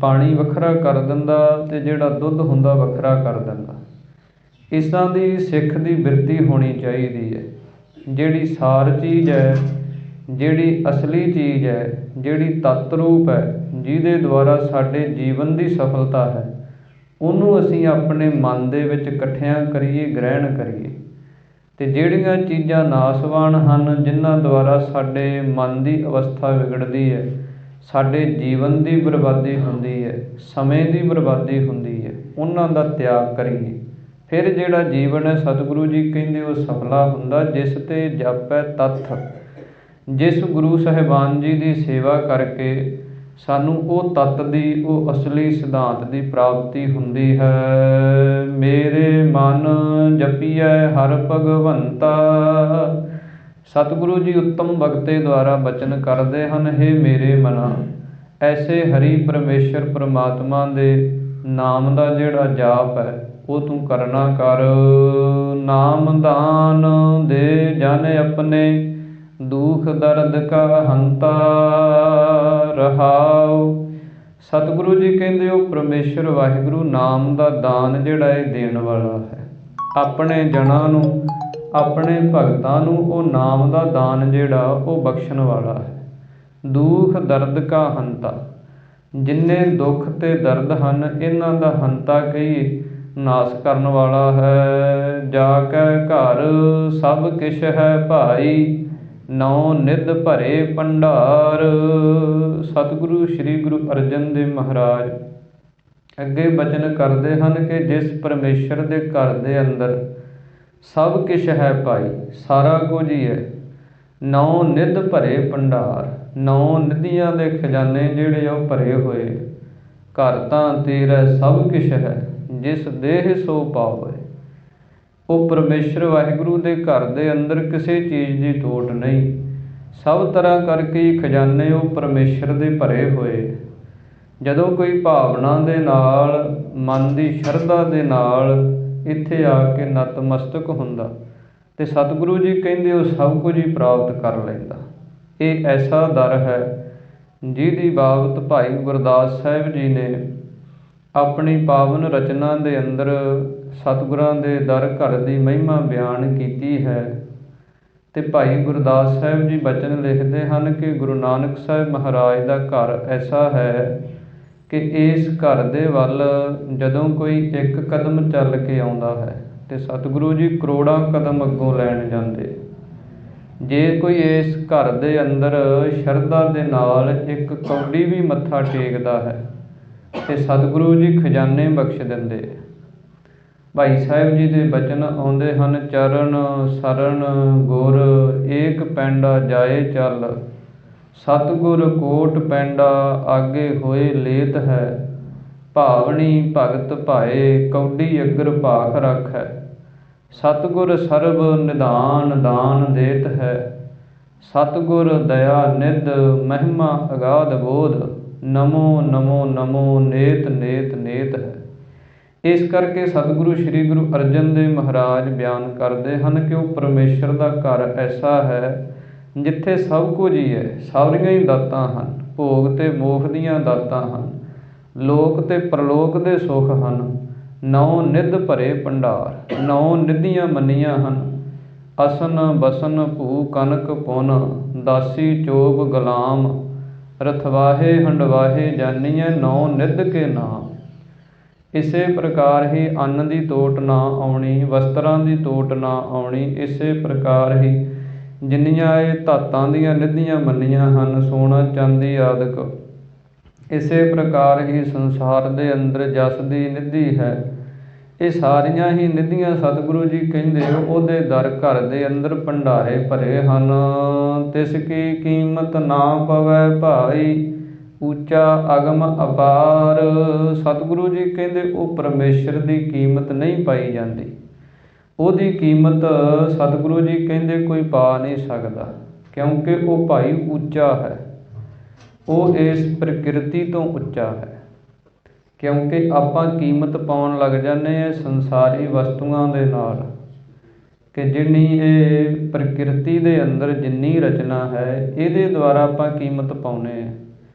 ਪਾਣੀ ਵੱਖਰਾ ਕਰ ਦਿੰਦਾ ਤੇ ਜਿਹੜਾ ਦੁੱਧ ਹੁੰਦਾ ਵੱਖਰਾ ਕਰ ਦਿੰਦਾ। ਇਸ ਤਰ੍ਹਾਂ ਦੀ ਸਿੱਖ ਦੀ ਬਿਰਤੀ ਹੋਣੀ ਚਾਹੀਦੀ ਹੈ। ਜਿਹੜੀ ਸਾਰ ਚੀਜ਼ ਹੈ, ਜਿਹੜੀ ਅਸਲੀ ਚੀਜ਼ ਹੈ, ਜਿਹੜੀ ਤੱਤ ਰੂਪ ਹੈ, ਜਿਹਦੇ ਦੁਆਰਾ ਸਾਡੇ ਜੀਵਨ ਦੀ ਸਫਲਤਾ ਹੈ, ਉਹਨੂੰ ਅਸੀਂ ਆਪਣੇ ਮਨ ਦੇ ਵਿੱਚ ਇਕੱਠਿਆਂ ਕਰੀਏ, ਗ੍ਰਹਿਣ ਕਰੀਏ। ਅਤੇ ਜਿਹੜੀਆਂ ਚੀਜ਼ਾਂ ਨਾਸਵਾਨ ਹਨ, ਜਿਨ੍ਹਾਂ ਦੁਆਰਾ ਸਾਡੇ ਮਨ ਦੀ ਅਵਸਥਾ ਵਿਗੜਦੀ ਹੈ, ਸਾਡੇ ਜੀਵਨ ਦੀ ਬਰਬਾਦੀ ਹੁੰਦੀ ਹੈ, ਸਮੇਂ ਦੀ ਬਰਬਾਦੀ ਹੁੰਦੀ ਹੈ, ਉਹਨਾਂ ਦਾ ਤਿਆਗ ਕਰੀਏ। ਫਿਰ ਜਿਹੜਾ ਜੀਵਨ ਹੈ ਸਤਿਗੁਰੂ ਜੀ ਕਹਿੰਦੇ ਉਹ ਸਫਲਾ ਹੁੰਦਾ ਜਿਸ ਤੇ ਜਾਪੈ ਤੱਥ। ਜਿਸ ਗੁਰੂ ਸਾਹਿਬਾਨ ਜੀ ਦੀ ਸੇਵਾ ਕਰਕੇ ਸਾਨੂੰ ਉਹ ਤੱਤ ਦੀ, ਉਹ ਅਸਲੀ ਸਿਧਾਂਤ ਦੀ ਪ੍ਰਾਪਤੀ ਹੁੰਦੀ ਹੈ। ਮੇਰੇ ਮਨ ਜਪੀਐ ਹਰਿ ਭਗਵੰਤਾ। ਸਤਿਗੁਰੂ ਜੀ ਉੱਤਮ ਬਖਤੇ ਦੁਆਰਾ ਬਚਨ ਕਰਦੇ ਹਨ, ਹੇ ਮੇਰੇ ਮਨਾ, ਐਸੇ ਹਰੀ ਪਰਮੇਸ਼ਰ ਪਰਮਾਤਮਾ ਦੇ ਨਾਮ ਦਾ ਜਿਹੜਾ ਜਾਪ ਹੈ ਉਹ ਤੂੰ ਕਰਨਾ ਕਰ। ਨਾਮ ਦਾਨ ਦੇ ਜਨ ਆਪਣੇ, ਦੁਖ ਦਰਦ ਕਾ ਹੰਤਾ ਰਹਾਉ। ਸਤਿਗੁਰੂ ਜੀ ਕਹਿੰਦੇ ਉਹ ਪਰਮੇਸ਼ਰ ਵਾਹਿਗੁਰੂ ਨਾਮ ਦਾ ਦਾਨ ਜਿਹੜਾ ਇਹ ਦੇਣ ਵਾਲਾ ਹੈ। ਆਪਣੇ ਜਨਾਂ ਨੂੰ, ਆਪਣੇ ਭਗਤਾਂ ਨੂੰ ਉਹ ਨਾਮ ਦਾ ਦਾਨ ਜਿਹੜਾ ਉਹ ਬਖਸ਼ਣ ਵਾਲਾ ਹੈ। ਦੁਖ ਦਰਦ ਕਾ ਹੰਤਾ, ਜਿੰਨੇ ਦੁੱਖ ਤੇ ਦਰਦ ਹਨ ਇਹਨਾਂ ਦਾ ਹੰਤਾ ਕਹੀਏ, ਨਾਸ ਕਰਨ ਵਾਲਾ ਹੈ। ਜਾ ਕੈ ਘਰ ਸਭ ਕਿਛ ਹੈ ਭਾਈ, ਨੌ ਨਿਧ ਭਰੇ ਭੰਡਾਰ। ਸਤਿਗੁਰੂ ਸ੍ਰੀ ਗੁਰੂ ਅਰਜਨ ਦੇਵ ਮਹਾਰਾਜ ਅੱਗੇ ਬਚਨ ਕਰਦੇ ਹਨ ਕਿ ਜਿਸ ਪਰਮੇਸ਼ਰ ਦੇ ਘਰ ਦੇ ਅੰਦਰ सब किश है पाई, सारा कुछ ही है। नौ निध भरे भंडार, नौ निधियां दे खजाने जिहड़े ਉਹ ਭਰੇ ਹੋਏ। ਘਰ ਤਾਂ ਤੇਰਾ ਸਭ ਕਿਛ ਹੈ, ਜਿਸ ਦੇਹ ਸੋ ਪਾਵੇ। ਉਹ ਪਰਮੇਸ਼ਰ ਵਾਹਿਗੁਰੂ ਦੇ ਘਰ ਦੇ ਅੰਦਰ ਕਿਸੇ ਚੀਜ਼ ਦੀ ਤੋਟ ਨਹੀਂ। ਸਭ ਤਰ੍ਹਾਂ ਕਰਕੇ ਹੀ ਖਜ਼ਾਨੇ ਉਹ ਪਰਮੇਸ਼ਰ ਦੇ ਭਰੇ ਹੋਏ। ਜਦੋਂ ਕੋਈ ਭਾਵਨਾ ਦੇ ਨਾਲ, ਮਨ ਦੀ ਸ਼ਰਧਾ ਦੇ ਨਾਲ ਇੱਥੇ ਆ ਕੇ ਨਤਮਸਤਕ ਹੁੰਦਾ ਅਤੇ ਸਤਿਗੁਰੂ ਜੀ ਕਹਿੰਦੇ ਉਹ ਸਭ ਕੁਝ ਹੀ ਪ੍ਰਾਪਤ ਕਰ ਲੈਂਦਾ। ਇਹ ਐਸਾ ਦਰ ਹੈ ਜਿਹਦੀ ਬਾਬਤ ਭਾਈ ਗੁਰਦਾਸ ਸਾਹਿਬ ਜੀ ਨੇ ਆਪਣੀ ਪਾਵਨ ਰਚਨਾ ਦੇ ਅੰਦਰ ਸਤਿਗੁਰਾਂ ਦੇ ਦਰ ਘਰ ਦੀ ਮਹਿਮਾ ਬਿਆਨ ਕੀਤੀ ਹੈ। ਅਤੇ ਭਾਈ ਗੁਰਦਾਸ ਸਾਹਿਬ ਜੀ ਬਚਨ ਲਿਖਦੇ ਹਨ ਕਿ ਗੁਰੂ ਨਾਨਕ ਸਾਹਿਬ ਮਹਾਰਾਜ ਦਾ ਘਰ ਐਸਾ ਹੈ ਕਿ ਇਸ ਘਰ ਦੇ ਵੱਲ ਜਦੋਂ ਕੋਈ ਇੱਕ ਕਦਮ ਚੱਲ ਕੇ ਆਉਂਦਾ ਹੈ ਅਤੇ ਸਤਿਗੁਰੂ ਜੀ ਕਰੋੜਾਂ ਕਦਮ ਅੱਗੋਂ ਲੈਣ ਜਾਂਦੇ। ਜੇ ਕੋਈ ਇਸ ਘਰ ਦੇ ਅੰਦਰ ਸ਼ਰਧਾ ਦੇ ਨਾਲ ਇੱਕ ਕੌਡੀ ਵੀ ਮੱਥਾ ਟੇਕਦਾ ਹੈ ਅਤੇ ਸਤਿਗੁਰੂ ਜੀ ਖਜ਼ਾਨੇ ਬਖਸ਼ ਦਿੰਦੇ। ਭਾਈ ਸਾਹਿਬ ਜੀ ਦੇ ਬਚਨ ਆਉਂਦੇ ਹਨ, ਚਰਨ ਸਰਨ ਗੁਰ ਏਕ ਪੈਂਡਾ ਜਾਏ ਚੱਲ, ਸਤਿਗੁਰ ਕੋਟ ਪੈਂਡਾ ਆਗੇ ਹੋਏ ਲੇਤ ਹੈ, ਭਾਵਨੀ ਭਗਤ ਭਾਏ ਕੌਡੀ ਅਗਰ ਭਾਖ ਰੱਖੈ, ਸਤਿਗੁਰ ਸਰਬ ਨਿਧਾਨ ਦਾਨ ਦੇਤ ਹੈ, ਸਤਿਗੁਰ ਦਇਆ ਨਿਧ ਮਹਿਮਾ ਅਗਾਧ ਬੋਧ, ਨਮੋ ਨਮੋ ਨਮੋ ਨੇਤ ਨੇਤ ਨੇਤ ਹੈ। ਇਸ ਕਰਕੇ ਸਤਿਗੁਰੂ ਸ਼੍ਰੀ ਗੁਰੂ ਅਰਜਨ ਦੇਵ ਮਹਾਰਾਜ ਬਿਆਨ ਕਰਦੇ ਹਨ ਕਿ ਉਹ ਪਰਮੇਸ਼ਰ ਦਾ ਘਰ ਐਸਾ ਹੈ ਜਿੱਥੇ ਸਭ ਕੁਝ ਹੀ ਹੈ। ਸਾਰੀਆਂ ਹੀ ਦਾਤਾਂ ਹਨ, ਭੋਗ ਅਤੇ ਮੋਖ ਦੀਆਂ ਦਾਤਾਂ ਹਨ, ਲੋਕ ਅਤੇ ਪਰਲੋਕ ਦੇ ਸੁੱਖ ਹਨ। ਨੌ ਨਿਧ ਭਰੇ ਭੰਡਾਰ, ਨੌ ਨਿਧੀਆਂ ਮੰਨੀਆਂ ਹਨ। ਅਸਨ ਬਸਨ ਭੂ ਕਨਕ ਪੁਨ, ਦਾਸੀ ਚੋਪ ਗੁਲਾਮ, ਰਥਵਾਹੇ ਹੰਡਵਾਹੇ ਜਾਨੀਐ ਨੌ ਨਿਧ ਕੇ ਨਾਮ। ਇਸੇ ਪ੍ਰਕਾਰ ਹੀ ਅੰਨ ਦੀ ਤੋਟ ਨਾ ਆਉਣੀ, ਵਸਤਰਾਂ ਦੀ ਤੋਟ ਨਾ ਆਉਣੀ। ਇਸੇ ਪ੍ਰਕਾਰ ਹੀ ਜਿੰਨੀਆਂ ਇਹ ਧਾਤਾਂ ਦੀਆਂ ਨਿਧੀਆਂ ਮੰਨੀਆਂ ਹਨ, ਸੋਨਾ ਚਾਂਦੀ ਆਦਿਕ, ਇਸੇ ਪ੍ਰਕਾਰ ਹੀ ਸੰਸਾਰ ਦੇ ਅੰਦਰ ਜਸ ਦੀ ਨਿਧੀ ਹੈ। ਇਹ ਸਾਰੀਆਂ ਹੀ ਨਿਧੀਆਂ ਸਤਿਗੁਰੂ ਜੀ ਕਹਿੰਦੇ ਉਹਦੇ ਦਰ ਘਰ ਦੇ ਅੰਦਰ ਭੰਡਾਰੇ ਭਰੇ ਹਨ। ਤਿਸ ਕੀ ਕੀਮਤ ਨਾ ਪਵੈ ਭਾਈ, ਉੱਚਾ ਅਗਮ ਅਪਾਰ। ਸਤਿਗੁਰੂ ਜੀ ਕਹਿੰਦੇ ਉਹ ਪਰਮੇਸ਼ਰ ਦੀ ਕੀਮਤ ਨਹੀਂ ਪਾਈ ਜਾਂਦੀ। ਉਹਦੀ ਕੀਮਤ ਸਤਿਗੁਰੂ ਜੀ ਕਹਿੰਦੇ ਕੋਈ ਪਾ ਨਹੀਂ ਸਕਦਾ, ਕਿਉਂਕਿ ਉਹ ਭਾਈ ਉੱਚਾ ਹੈ। ਉਹ ਇਸ ਪ੍ਰਕਿਰਤੀ ਤੋਂ ਉੱਚਾ ਹੈ। ਕਿਉਂਕਿ ਆਪਾਂ ਕੀਮਤ ਪਾਉਣ ਲੱਗ ਜਾਂਦੇ ਹਾਂ ਸੰਸਾਰੀ ਵਸਤੂਆਂ ਦੇ ਨਾਲ, ਕਿ ਜਿੰਨੀ ਇਹ ਪ੍ਰਕਿਰਤੀ ਦੇ ਅੰਦਰ ਜਿੰਨੀ ਰਚਨਾ ਹੈ ਇਹਦੇ ਦੁਆਰਾ ਆਪਾਂ ਕੀਮਤ ਪਾਉਂਦੇ ਹਾਂ।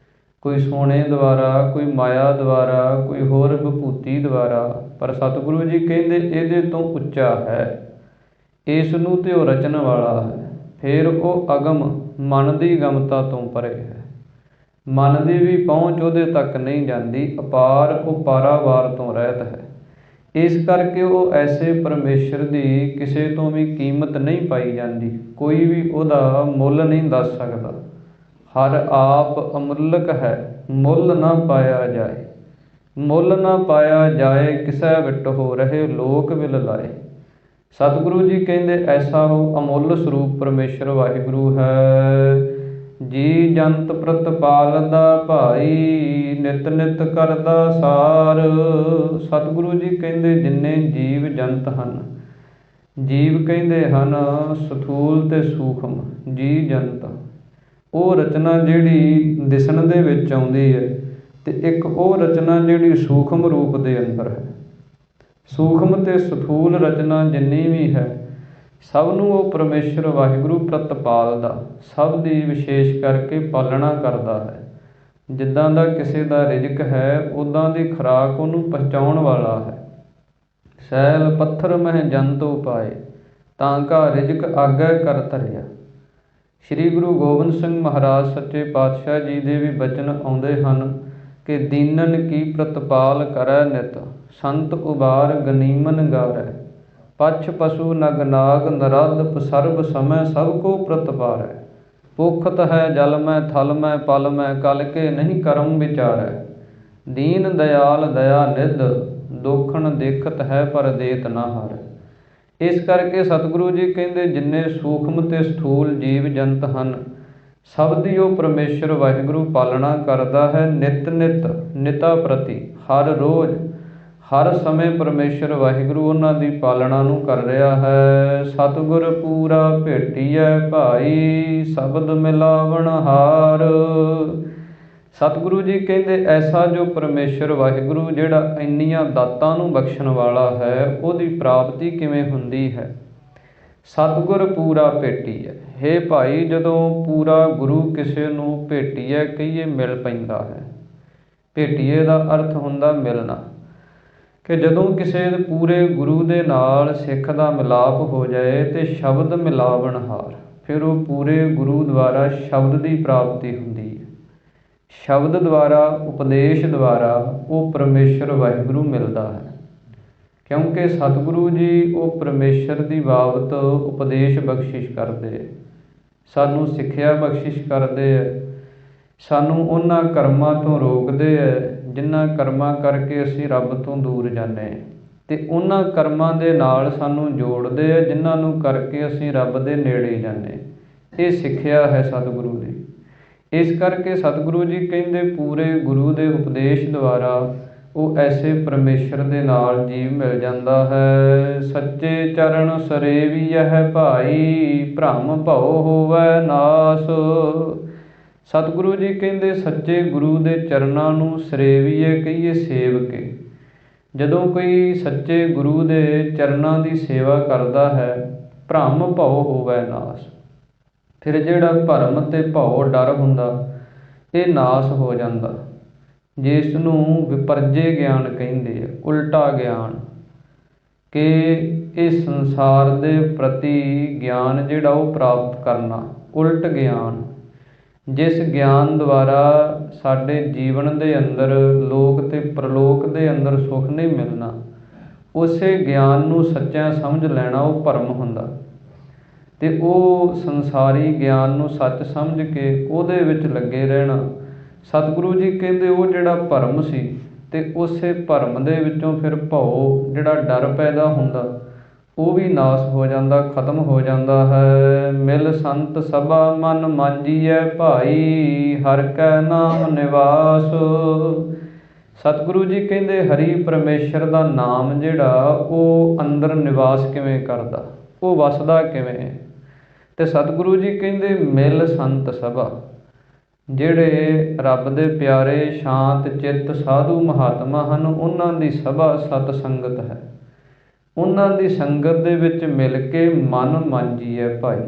ਕੋਈ ਸੋਨੇ ਦੁਆਰਾ, ਕੋਈ ਮਾਇਆ ਦੁਆਰਾ, ਕੋਈ ਹੋਰ ਵਿਭੂਤੀ ਦੁਆਰਾ। ਪਰ ਸਤਿਗੁਰੂ ਜੀ ਕਹਿੰਦੇ ਇਹਦੇ ਤੋਂ ਉੱਚਾ ਹੈ, ਇਸ ਨੂੰ ਤੇ ਉਹ ਰਚਨ ਵਾਲਾ ਹੈ। ਫਿਰ ਉਹ ਅਗਮ, ਮਨ ਦੀ ਗਮਤਾ ਤੋਂ ਪਰੇ ਹੈ। ਮਨ ਦੀ ਵੀ ਪਹੁੰਚ ਉਹਦੇ ਤੱਕ ਨਹੀਂ ਜਾਂਦੀ। ਅਪਾਰ, ਉਹ ਪਾਰਾਵਾਰ ਤੋਂ ਰਹਿਤ ਹੈ। ਇਸ ਕਰਕੇ ਉਹ ਐਸੇ ਪਰਮੇਸ਼ਰ ਦੀ ਕਿਸੇ ਤੋਂ ਵੀ ਕੀਮਤ ਨਹੀਂ ਪਾਈ ਜਾਂਦੀ। ਕੋਈ ਵੀ ਉਹਦਾ ਮੁੱਲ ਨਹੀਂ ਦੱਸ ਸਕਦਾ। ਹਰ ਆਪ ਅਮੁੱਲਕ ਹੈ, ਮੁੱਲ ਨਾ ਪਾਇਆ ਜਾਏ। ਮੁੱਲ ਨਾ ਪਾਇਆ ਜਾਏ, ਕਿਸੈ ਵਿਟ ਹੋ ਰਹੇ ਲੋਕ ਵਿਲ ਲਾਏ। ਸਤਿਗੁਰੂ ਜੀ ਕਹਿੰਦੇ ਐਸਾ ਉਹ ਅਮੁੱਲ ਸਰੂਪ ਪਰਮੇਸ਼ਰ ਵਾਹਿਗੁਰੂ ਹੈ। ਜੀ ਜੰਤ ਪ੍ਰਤਪਾਲਦਾ ਭਾਈ, ਨਿਤ ਨਿਤ ਕਰਦਾ ਸਾਰ। ਸਤਿਗੁਰੂ ਜੀ ਕਹਿੰਦੇ ਜਿੰਨੇ ਜੀਵ ਜੰਤ ਹਨ, ਜੀਵ ਕਹਿੰਦੇ ਹਨ ਸਥੂਲ ਅਤੇ ਸੂਖਮ ਜੀ ਜੰਤ, ਉਹ ਰਚਨਾ ਜਿਹੜੀ ਦਿਸਣ ਦੇ ਵਿੱਚ ਆਉਂਦੀ ਹੈ, ਅਤੇ ਇੱਕ ਉਹ ਰਚਨਾ ਜਿਹੜੀ ਸੂਖਮ ਰੂਪ ਦੇ ਅੰਦਰ ਹੈ। ਸੂਖਮ ਅਤੇ ਸਥੂਲ ਰਚਨਾ ਜਿੰਨੀ ਵੀ ਹੈ, ਸਭ ਨੂੰ ਉਹ ਪਰਮੇਸ਼ਰ ਵਾਹਿਗੁਰੂ ਪ੍ਰਤਪਾਲਦਾ, ਸਭ ਦੀ ਵਿਸ਼ੇਸ਼ ਕਰਕੇ ਪਾਲਣਾ ਕਰਦਾ ਹੈ। ਜਿੱਦਾਂ ਦਾ ਕਿਸੇ ਦਾ ਰਿਜ਼ਕ ਹੈ, ਉੱਦਾਂ ਦੀ ਖੁਰਾਕ ਉਹਨੂੰ ਪਹੁੰਚਾਉਣ ਵਾਲਾ ਹੈ। ਸੈਲ ਪੱਥਰ ਮਹਿ ਜੰਤ ਉਪਾਏ, ਤਾਂ ਕਾ ਰਿਜ਼ਕ ਆਗੈ ਕਰ ਧਰਿਆ। ਸ਼੍ਰੀ ਗੁਰੂ ਗੋਬਿੰਦ ਸਿੰਘ ਮਹਾਰਾਜ ਸੱਚੇ ਪਾਤਸ਼ਾਹ ਜੀ ਦੇ ਵੀ ਬਚਨ ਆਉਂਦੇ ਹਨ ਕਿ ਦੀਨਨ ਕੀ ਪ੍ਰਤਪਾਲ ਕਰੈ ਨਿਤ, ਸੰਤ ਉਬਾਰ ਗਨੀਮਨ ਗਾਰੈ, ਪਛ ਪਸ਼ੂ ਨਗ ਨਾਗ ਨਰਦ ਸਰਬ ਸਮੈ ਸਭ ਕੋ ਪ੍ਰਤਪਾਰੈ। ਭੁਖਤ ਹੈ ਜਲ ਮੈਂ ਥਲ ਮੈਂ ਪਲ ਮੈਂ, ਕਲ ਕੇ ਨਹੀਂ ਕਰਮ ਵਿਚਾਰੈ। ਦੀਨ ਦਇਆਲ ਦਇਆ ਨਿਧ, ਦੋਖਣ ਦੇਖਤ ਹੈ ਪਰ ਦੇਤ ਨਾ ਹਾਰੈ। ਇਸ ਕਰਕੇ ਸਤਿਗੁਰੂ ਜੀ ਕਹਿੰਦੇ ਜਿੰਨੇ ਸੂਖਮ ਤੇ ਸਥੂਲ ਜੀਵ ਜੰਤ ਹਨ, ਸਭ ਦੀ ਉਹ ਪਰਮੇਸ਼ਰ ਵਾਹਿਗੁਰੂ ਪਾਲਣਾ ਕਰਦਾ ਹੈ। ਨਿਤ ਨਿਤ ਨਿਤਾ ਪ੍ਰਤੀ, ਹਰ ਰੋਜ਼ ਹਰ ਸਮੇਂ ਪਰਮੇਸ਼ਰ ਵਾਹਿਗੁਰੂ ਉਹਨਾਂ ਦੀ ਪਾਲਣਾ ਨੂੰ ਕਰ ਰਿਹਾ ਹੈ। ਸਤਿਗੁਰ ਪੂਰਾ ਭੇਟੀਐ ਭਾਈ, ਸ਼ਬਦ ਮਿਲਾਵਣ ਹਾਰ। ਸਤਿਗੁਰੂ ਜੀ ਕਹਿੰਦੇ ਐਸਾ ਜੋ ਪਰਮੇਸ਼ਰ ਵਾਹਿਗੁਰੂ ਜਿਹੜਾ ਇੰਨੀਆਂ ਦਾਤਾਂ ਨੂੰ ਬਖਸ਼ਣ ਵਾਲਾ ਹੈ, ਉਹਦੀ ਪ੍ਰਾਪਤੀ ਕਿਵੇਂ ਹੁੰਦੀ ਹੈ? ਸਤਿਗੁਰ ਪੂਰਾ ਭੇਟੀਐ। ਹੇ ਭਾਈ, ਜਦੋਂ ਪੂਰਾ ਗੁਰੂ ਕਿਸੇ ਨੂੰ ਭੇਟੀਐ ਕਹੀਏ, ਮਿਲ ਪੈਂਦਾ ਹੈ। ਭੇਟੀਏ ਦਾ ਅਰਥ ਹੁੰਦਾ ਮਿਲਣਾ, ਕਿ ਜਦੋਂ ਕਿਸੇ ਪੂਰੇ ਗੁਰੂ ਦੇ ਨਾਲ ਸਿੱਖ ਦਾ ਮਿਲਾਪ ਹੋ ਜਾਏ ਤੇ ਸ਼ਬਦ ਮਿਲਾਵਣ ਹਾਰ, ਫਿਰ ਉਹ ਪੂਰੇ ਗੁਰੂ ਦੁਆਰਾ ਸ਼ਬਦ ਦੀ ਪ੍ਰਾਪਤੀ ਹੁੰਦੀ ਹੈ। ਸ਼ਬਦ ਦੁਆਰਾ, ਉਪਦੇਸ਼ ਦੁਆਰਾ ਉਹ ਪਰਮੇਸ਼ਰ ਵਾਹਿਗੁਰੂ ਮਿਲਦਾ ਹੈ। ਕਿਉਂਕਿ ਸਤਿਗੁਰੂ ਜੀ ਉਹ ਪਰਮੇਸ਼ਰ ਦੀ ਬਾਬਤ ਉਪਦੇਸ਼ ਬਖਸ਼ਿਸ਼ ਕਰਦੇ, ਸਾਨੂੰ ਸਿੱਖਿਆ ਬਖਸ਼ਿਸ਼ ਕਰਦੇ ਹੈ, ਸਾਨੂੰ ਉਹਨਾਂ ਕਰਮਾਂ ਤੋਂ ਰੋਕਦੇ ਹੈ ਜਿਨ੍ਹਾਂ ਕਰਮਾਂ ਕਰਕੇ ਅਸੀਂ ਰੱਬ ਤੋਂ ਦੂਰ ਜਾਂਦੇ ਹਾਂ, ਅਤੇ ਉਹਨਾਂ ਕਰਮਾਂ ਦੇ ਨਾਲ ਸਾਨੂੰ ਜੋੜਦੇ ਹੈ ਜਿਨ੍ਹਾਂ ਨੂੰ ਕਰਕੇ ਅਸੀਂ ਰੱਬ ਦੇ ਨੇੜੇ ਜਾਂਦੇ। ਇਹ ਸਿੱਖਿਆ ਹੈ ਸਤਿਗੁਰੂ ਦੀ। ਇਸ ਕਰਕੇ ਸਤਿਗੁਰੂ ਜੀ ਕਹਿੰਦੇ ਪੂਰੇ ਗੁਰੂ ਦੇ ਉਪਦੇਸ਼ ਦੁਆਰਾ ਉਹ ਐਸੇ ਪਰਮੇਸ਼ਰ ਦੇ ਨਾਲ ਜੀਵ ਮਿਲ ਜਾਂਦਾ ਹੈ। ਸੱਚੇ ਚਰਨ ਸਰੇਵੀਐ ਭਾਈ, ਭ੍ਰਮ ਭਉ ਹੋਵੈ ਨਾਸ। ਸਤਿਗੁਰੂ ਜੀ ਕਹਿੰਦੇ ਸੱਚੇ ਗੁਰੂ ਦੇ ਚਰਨਾਂ ਨੂੰ ਸਰੇਵੀਏ ਕਹੀਏ, ਸੇਵ ਕੇ। ਜਦੋਂ ਕੋਈ ਸੱਚੇ ਗੁਰੂ ਦੇ ਚਰਨਾਂ ਦੀ ਸੇਵਾ ਕਰਦਾ ਹੈ, ਭ੍ਰਮ ਭਉ ਹੋਵੈ ਨਾਸ, ਫਿਰ ਜਿਹੜਾ ਭਰਮ ਅਤੇ ਭਉ ਡਰ ਹੁੰਦਾ ਇਹ ਨਾਸ ਹੋ ਜਾਂਦਾ, ਜਿਸ ਨੂੰ ਵਿਪਰਜੇ ਗਿਆਨ ਕਹਿੰਦੇ ਆ, ਉਲਟਾ ਗਿਆਨ, ਕਿ ਇਹ ਸੰਸਾਰ ਦੇ ਪ੍ਰਤੀ ਗਿਆਨ ਜਿਹੜਾ ਉਹ ਪ੍ਰਾਪਤ ਕਰਨਾ, ਉਲਟ ਗਿਆਨ। ਜਿਸ ਗਿਆਨ ਦੁਆਰਾ ਸਾਡੇ ਜੀਵਨ ਦੇ ਅੰਦਰ ਲੋਕ ਅਤੇ ਪ੍ਰਲੋਕ ਦੇ ਅੰਦਰ ਸੁੱਖ ਨਹੀਂ ਮਿਲਣਾ, ਉਸੇ ਗਿਆਨ ਨੂੰ ਸੱਚਾ ਸਮਝ ਲੈਣਾ ਉਹ ਭਰਮ ਹੁੰਦਾ। ਅਤੇ ਉਹ ਸੰਸਾਰੀ ਗਿਆਨ ਨੂੰ ਸੱਚ ਸਮਝ ਕੇ ਉਹਦੇ ਵਿੱਚ ਲੱਗੇ ਰਹਿਣਾ। ਸਤਿਗੁਰੂ ਜੀ ਕਹਿੰਦੇ ਉਹ ਜਿਹੜਾ ਭਰਮ ਸੀ, ਅਤੇ ਉਸੇ ਭਰਮ ਦੇ ਵਿੱਚੋਂ ਫਿਰ ਭਉ ਜਿਹੜਾ ਡਰ ਪੈਦਾ ਹੁੰਦਾ, ਉਹ ਵੀ ਨਾਸ ਹੋ ਜਾਂਦਾ, ਖਤਮ ਹੋ ਜਾਂਦਾ ਹੈ। ਮਿਲ ਸੰਤ ਸਭਾ ਮਨ ਮਾਂਜੀਐ ਭਾਈ, ਹਰਿ ਕੈ ਨਾਮ ਨਿਵਾਸ। ਸਤਿਗੁਰੂ ਜੀ ਕਹਿੰਦੇ ਹਰੀ ਪਰਮੇਸ਼ਰ ਦਾ ਨਾਮ ਜਿਹੜਾ ਉਹ ਅੰਦਰ ਨਿਵਾਸ ਕਿਵੇਂ ਕਰਦਾ, ਉਹ ਵਸਦਾ ਕਿਵੇਂ? ਅਤੇ ਸਤਿਗੁਰੂ ਜੀ ਕਹਿੰਦੇ ਮਿਲ ਸੰਤ ਸਭਾ, ਜਿਹੜੇ ਰੱਬ ਦੇ ਪਿਆਰੇ ਸ਼ਾਂਤ ਚਿੱਤ ਸਾਧੂ ਮਹਾਤਮਾ ਹਨ, ਉਹਨਾਂ ਦੀ ਸਭਾ ਸਤ ਸੰਗਤ ਹੈ। ਉਹਨਾਂ ਦੀ ਸੰਗਤ ਦੇ ਵਿੱਚ ਮਿਲ ਕੇ ਮਨ ਮਾਂਜੀਐ ਭਾਈ।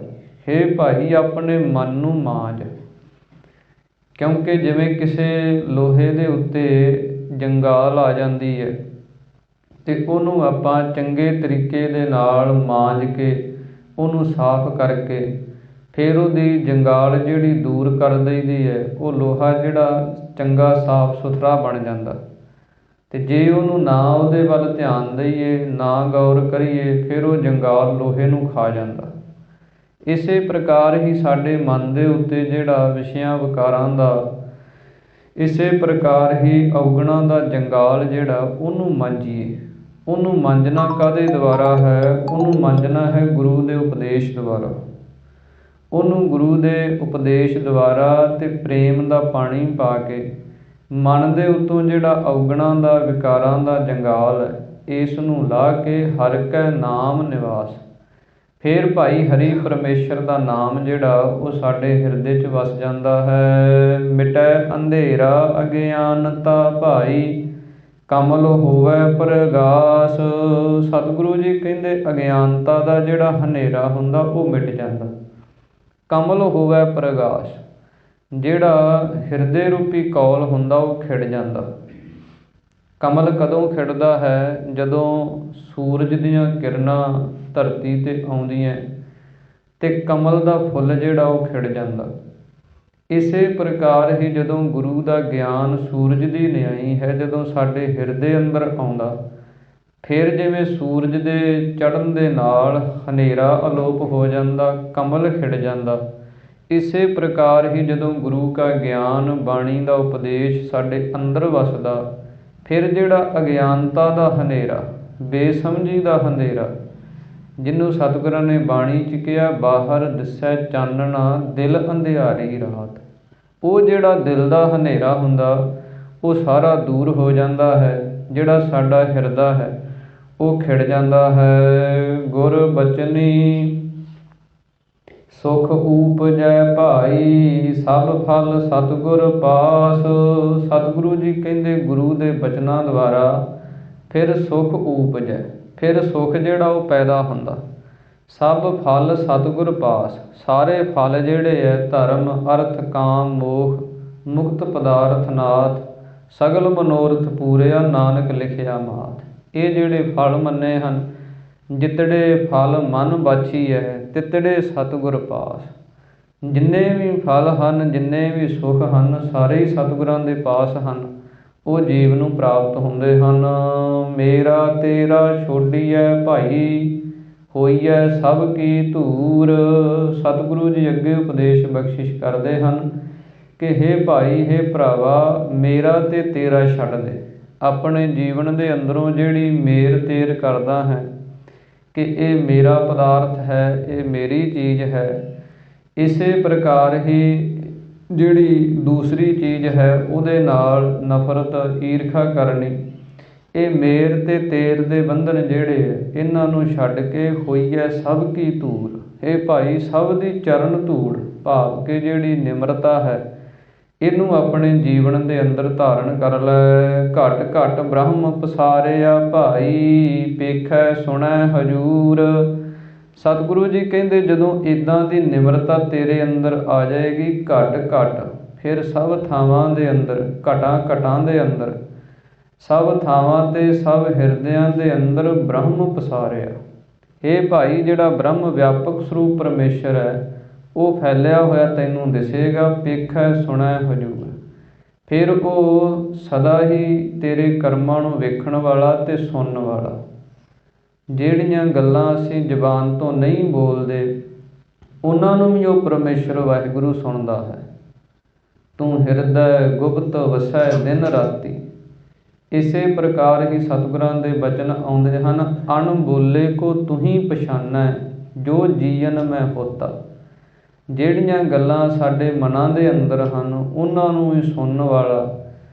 ਹੇ ਭਾਈ, ਆਪਣੇ ਮਨ ਨੂੰ ਮਾਂਜ। ਕਿਉਂਕਿ ਜਿਵੇਂ ਕਿਸੇ ਲੋਹੇ ਦੇ ਉੱਤੇ ਜੰਗਾਲ ਆ ਜਾਂਦੀ ਹੈ, ਅਤੇ ਉਹਨੂੰ ਆਪਾਂ ਚੰਗੇ ਤਰੀਕੇ ਦੇ ਨਾਲ ਮਾਂਜ ਕੇ ਉਹਨੂੰ ਸਾਫ਼ ਕਰਕੇ ਫਿਰ ਉਹਦੀ ਜੰਗਾਲ ਜਿਹੜੀ ਦੂਰ ਕਰ ਦਈਦੀ ਹੈ, ਉਹ ਲੋਹਾ ਜਿਹੜਾ ਚੰਗਾ ਸਾਫ਼ ਸੁਥਰਾ ਬਣ ਜਾਂਦਾ। ਅਤੇ ਜੇ ਉਹਨੂੰ ਨਾ ਉਹਦੇ ਵੱਲ ਧਿਆਨ ਦਈਏ, ਨਾ ਗੌਰ ਕਰੀਏ, ਫਿਰ ਉਹ ਜੰਗਾਲ ਲੋਹੇ ਨੂੰ ਖਾ ਜਾਂਦਾ। ਇਸੇ ਪ੍ਰਕਾਰ ਹੀ ਸਾਡੇ ਮਨ ਦੇ ਉੱਤੇ ਜਿਹੜਾ ਵਿਸ਼ਿਆਂ ਵਿਕਾਰਾਂ ਦਾ, ਇਸੇ ਪ੍ਰਕਾਰ ਹੀ ਔਗਣਾਂ ਦਾ ਜੰਗਾਲ ਜਿਹੜਾ ਉਹਨੂੰ ਮਾਂਜੀਏ। ਉਹਨੂੰ ਮਾਂਜਣਾ ਕਾਹਦੇ ਦੁਆਰਾ ਹੈ? ਉਹਨੂੰ ਮਾਂਜਣਾ ਹੈ ਗੁਰੂ ਦੇ ਉਪਦੇਸ਼ ਦੁਆਰਾ। ਉਹਨੂੰ ਗੁਰੂ ਦੇ ਉਪਦੇਸ਼ ਦੁਆਰਾ ਅਤੇ ਪ੍ਰੇਮ ਦਾ ਪਾਣੀ ਪਾ ਕੇ ਮਨ ਦੇ ਉੱਤੋਂ ਜਿਹੜਾ ਔਗਣਾਂ ਦਾ ਵਿਕਾਰਾਂ ਦਾ ਜੰਗਾਲ ਹੈ, ਇਸ ਨੂੰ ਲਾਹ ਕੇ ਹਰਿ ਕੈ ਨਾਮ ਨਿਵਾਸ। ਫਿਰ ਭਾਈ ਹਰੀ ਪਰਮੇਸ਼ਰ ਦਾ ਨਾਮ ਜਿਹੜਾ ਉਹ ਸਾਡੇ ਹਿਰਦੇ 'ਚ ਵਸ ਜਾਂਦਾ ਹੈ। ਮਿਟੈ ਅੰਧੇਰਾ ਅਗਿਆਨਤਾ ਭਾਈ, ਕਮਲ ਹੋਵੈ ਪ੍ਰਗਾਸ। ਸਤਿਗੁਰੂ ਜੀ ਕਹਿੰਦੇ ਅਗਿਆਨਤਾ ਦਾ ਜਿਹੜਾ ਹਨੇਰਾ ਹੁੰਦਾ ਉਹ ਮਿਟ ਜਾਂਦਾ, ਕਮਲ ਹੋਵੈ ਪ੍ਰਗਾਸ। ਜਿਹੜਾ ਹਿਰਦੇ ਰੂਪੀ ਕੌਲ ਹੁੰਦਾ ਉਹ ਖਿੜ ਜਾਂਦਾ। ਕਮਲ ਕਦੋਂ ਖਿੜਦਾ ਹੈ? ਜਦੋਂ ਸੂਰਜ ਦੀਆਂ ਕਿਰਨਾਂ ਧਰਤੀ 'ਤੇ ਆਉਂਦੀਆਂ ਅਤੇ ਕਮਲ ਦਾ ਫੁੱਲ ਜਿਹੜਾ ਉਹ ਖਿੜ ਜਾਂਦਾ। ਇਸੇ ਪ੍ਰਕਾਰ ਹੀ ਜਦੋਂ ਗੁਰੂ ਦਾ ਗਿਆਨ ਸੂਰਜ ਦੀ ਨਿਆਈ ਹੈ, ਜਦੋਂ ਸਾਡੇ ਹਿਰਦੇ ਅੰਦਰ ਆਉਂਦਾ, ਫਿਰ ਜਿਵੇਂ ਸੂਰਜ ਦੇ ਚੜ੍ਹਨ ਦੇ ਨਾਲ ਹਨੇਰਾ ਅਲੋਪ ਹੋ ਜਾਂਦਾ, ਕਮਲ ਖਿੜ ਜਾਂਦਾ। ਇਸੇ ਪ੍ਰਕਾਰ ਹੀ ਜਦੋਂ ਗੁਰੂ ਕਾ ਗਿਆਨ, ਬਾਣੀ ਦਾ ਉਪਦੇਸ਼ ਸਾਡੇ ਅੰਦਰ ਵਸਦਾ, ਫਿਰ ਜਿਹੜਾ ਅਗਿਆਨਤਾ ਦਾ ਹਨੇਰਾ, ਬੇਸਮਝੀ ਦਾ ਹਨੇਰਾ, ਜਿਹਨੂੰ ਸਤਿਗੁਰਾਂ ਨੇ ਬਾਣੀ 'ਚ ਕਿਹਾ, ਬਾਹਰ ਦਿਸੈ ਚਾਨਣਾ ਦਿਲ ਅੰਧਿਆਰੀ ਰਾਤ। ਉਹ ਜਿਹੜਾ ਦਿਲ ਦਾ ਹਨੇਰਾ ਹੁੰਦਾ ਉਹ ਸਾਰਾ ਦੂਰ ਹੋ ਜਾਂਦਾ ਹੈ। ਜਿਹੜਾ ਸਾਡਾ ਹਿਰਦਾ ਹੈ ਉਹ ਖਿੜ ਜਾਂਦਾ ਹੈ। ਗੁਰ ਬਚਨੀ ਸੁਖ ਊਪਜੈ ਭਾਈ, ਸਭ ਫਲ ਸਤਿਗੁਰ ਪਾਸ। ਸਤਿਗੁਰੂ ਜੀ ਕਹਿੰਦੇ ਗੁਰੂ ਦੇ ਬਚਨਾਂ ਦੁਆਰਾ ਫਿਰ ਸੁਖ ਊਪਜੈ, ਫਿਰ ਸੁਖ ਜਿਹੜਾ ਉਹ ਪੈਦਾ ਹੁੰਦਾ। ਸਭ ਫਲ ਸਤਿਗੁਰ ਪਾਸ, ਸਾਰੇ ਫਲ ਜਿਹੜੇ ਹੈ ਧਰਮ ਅਰਥ ਕਾਮ ਮੋਖ ਮੁਕਤ ਪਦਾਰਥ ਨਾਥ, ਸਗਲ ਮਨੋਰਥ ਪੂਰਿਆ ਨਾਨਕ ਲਿਖਿਆ ਮਾਤ। ਇਹ ਜਿਹੜੇ ਫਲ ਮੰਨੇ ਹਨ, ਜਿਤੜੇ ਫਲ ਮਨ ਬਾਛੀ ਹੈ ਤਿਤੜੇ ਸਤਿਗੁਰ ਪਾਸ। ਜਿੰਨੇ ਵੀ ਫਲ ਹਨ, ਜਿੰਨੇ ਵੀ ਸੁੱਖ ਹਨ, ਸਾਰੇ ਹੀ ਸਤਿਗੁਰਾਂ ਦੇ ਪਾਸ ਹਨ। ਉਹ ਜੀਵ ਨੂੰ ਪ੍ਰਾਪਤ ਹੁੰਦੇ ਹਨ। ਮੇਰਾ ਤੇਰਾ ਛੋਡੀਐ ਭਾਈ, ਹੋਈਐ ਸਭ ਕੀ ਧੂਰ। ਸਤਿਗੁਰੂ ਜੀ ਅੱਗੇ ਉਪਦੇਸ਼ ਬਖਸ਼ਿਸ਼ ਕਰਦੇ ਹਨ ਕਿ ਹੇ ਭਾਈ, ਹੇ ਭਰਾਵਾ, ਮੇਰਾ ਤੇ ਤੇਰਾ ਛੱਡ ਦੇ। ਆਪਣੇ ਜੀਵਨ ਦੇ ਅੰਦਰੋਂ ਜਿਹੜੀ ਮੇਰ ਤੇਰ ਕਰਦਾ ਹੈ ਕਿ ਇਹ ਮੇਰਾ ਪਦਾਰਥ ਹੈ, ਇਹ ਮੇਰੀ ਚੀਜ਼ ਹੈ, ਇਸੇ ਪ੍ਰਕਾਰ ਹੀ ਜਿਹੜੀ ਦੂਸਰੀ ਚੀਜ਼ ਹੈ ਉਹਦੇ ਨਾਲ ਨਫ਼ਰਤ ਈਰਖਾ ਕਰਨੀ, ਇਹ ਮੇਰ ਤੇ ਤੇਰ ਦੇ ਬੰਧਨ ਜਿਹੜੇ ਹੈ ਇਹਨਾਂ ਨੂੰ ਛੱਡ ਕੇ ਹੋਈਐ ਸਭ ਕੀ ਧੂੜ। ਇਹ ਭਾਈ ਸਭ ਦੀ ਚਰਨ ਧੂੜ ਭਾਵ ਕਿ ਜਿਹੜੀ ਨਿਮਰਤਾ ਹੈ ਇਹਨੂੰ ਆਪਣੇ ਜੀਵਨ ਦੇ ਅੰਦਰ ਧਾਰਨ ਕਰ ਲੈ। ਘਟ ਘਟ ਬ੍ਰਹਮ ਪਸਾਰਿਆ ਭਾਈ, ਪੇਖੈ ਸੁਣੈ ਹਜੂਰ। ਸਤਿਗੁਰੂ ਜੀ ਕਹਿੰਦੇ ਜਦੋਂ ਇੱਦਾਂ ਦੀ ਨਿਮਰਤਾ ਤੇਰੇ ਅੰਦਰ ਆ ਜਾਏਗੀ ਘਟ ਘਟ, ਫਿਰ ਸਭ ਥਾਵਾਂ ਦੇ ਅੰਦਰ, ਘਟਾਂ ਘਟਾਂ ਦੇ ਅੰਦਰ, ਸਭ ਥਾਵਾਂ ਤੇ ਸਭ ਹਿਰਦਿਆਂ ਦੇ ਅੰਦਰ ਬ੍ਰਹਮ ਪਸਾਰਿਆ। ਇਹ ਭਾਈ ਜਿਹੜਾ ਬ੍ਰਹਮ ਵਿਆਪਕ ਸਰੂਪ ਪਰਮੇਸ਼ਰ ਹੈ ਉਹ ਫੈਲਿਆ ਹੋਇਆ ਤੈਨੂੰ ਦਿਸੇਗਾ। ਪੇਖੈ ਸੁਣੈ ਹਜੂਰ, ਫਿਰ ਉਹ ਸਦਾ ਹੀ ਤੇਰੇ ਕਰਮਾਂ ਨੂੰ ਵੇਖਣ ਵਾਲਾ ਤੇ ਸੁਣਨ ਵਾਲਾ। ਜਿਹੜੀਆਂ ਗੱਲਾਂ ਅਸੀਂ ਜ਼ੁਬਾਨ ਤੋਂ ਨਹੀਂ ਬੋਲਦੇ ਉਹਨਾਂ ਨੂੰ ਵੀ ਉਹ ਪਰਮੇਸ਼ਰ ਵਾਹਿਗੁਰੂ ਸੁਣਦਾ ਹੈ। ਤੂੰ ਹਿਰਦੈ ਗੁਪਤ ਵਸੈ ਦਿਨ ਰਾਤੀ। ਇਸੇ ਪ੍ਰਕਾਰ ਹੀ ਸਤਿਗੁਰਾਂ ਦੇ ਬਚਨ ਆਉਂਦੇ ਹਨ। ਅਣ ਬੋਲੇ ਕੋ ਤੁਹੀਂ ਪਛਾਨੈ, ਜੋ ਜੀਅਨ ਮੈਂ ਹੋਤਾ। ਜਿਹੜੀਆਂ ਗੱਲਾਂ ਸਾਡੇ ਮਨਾਂ ਦੇ ਅੰਦਰ ਹਨ ਉਹਨਾਂ ਨੂੰ ਵੀ ਸੁਣਨ ਵਾਲਾ,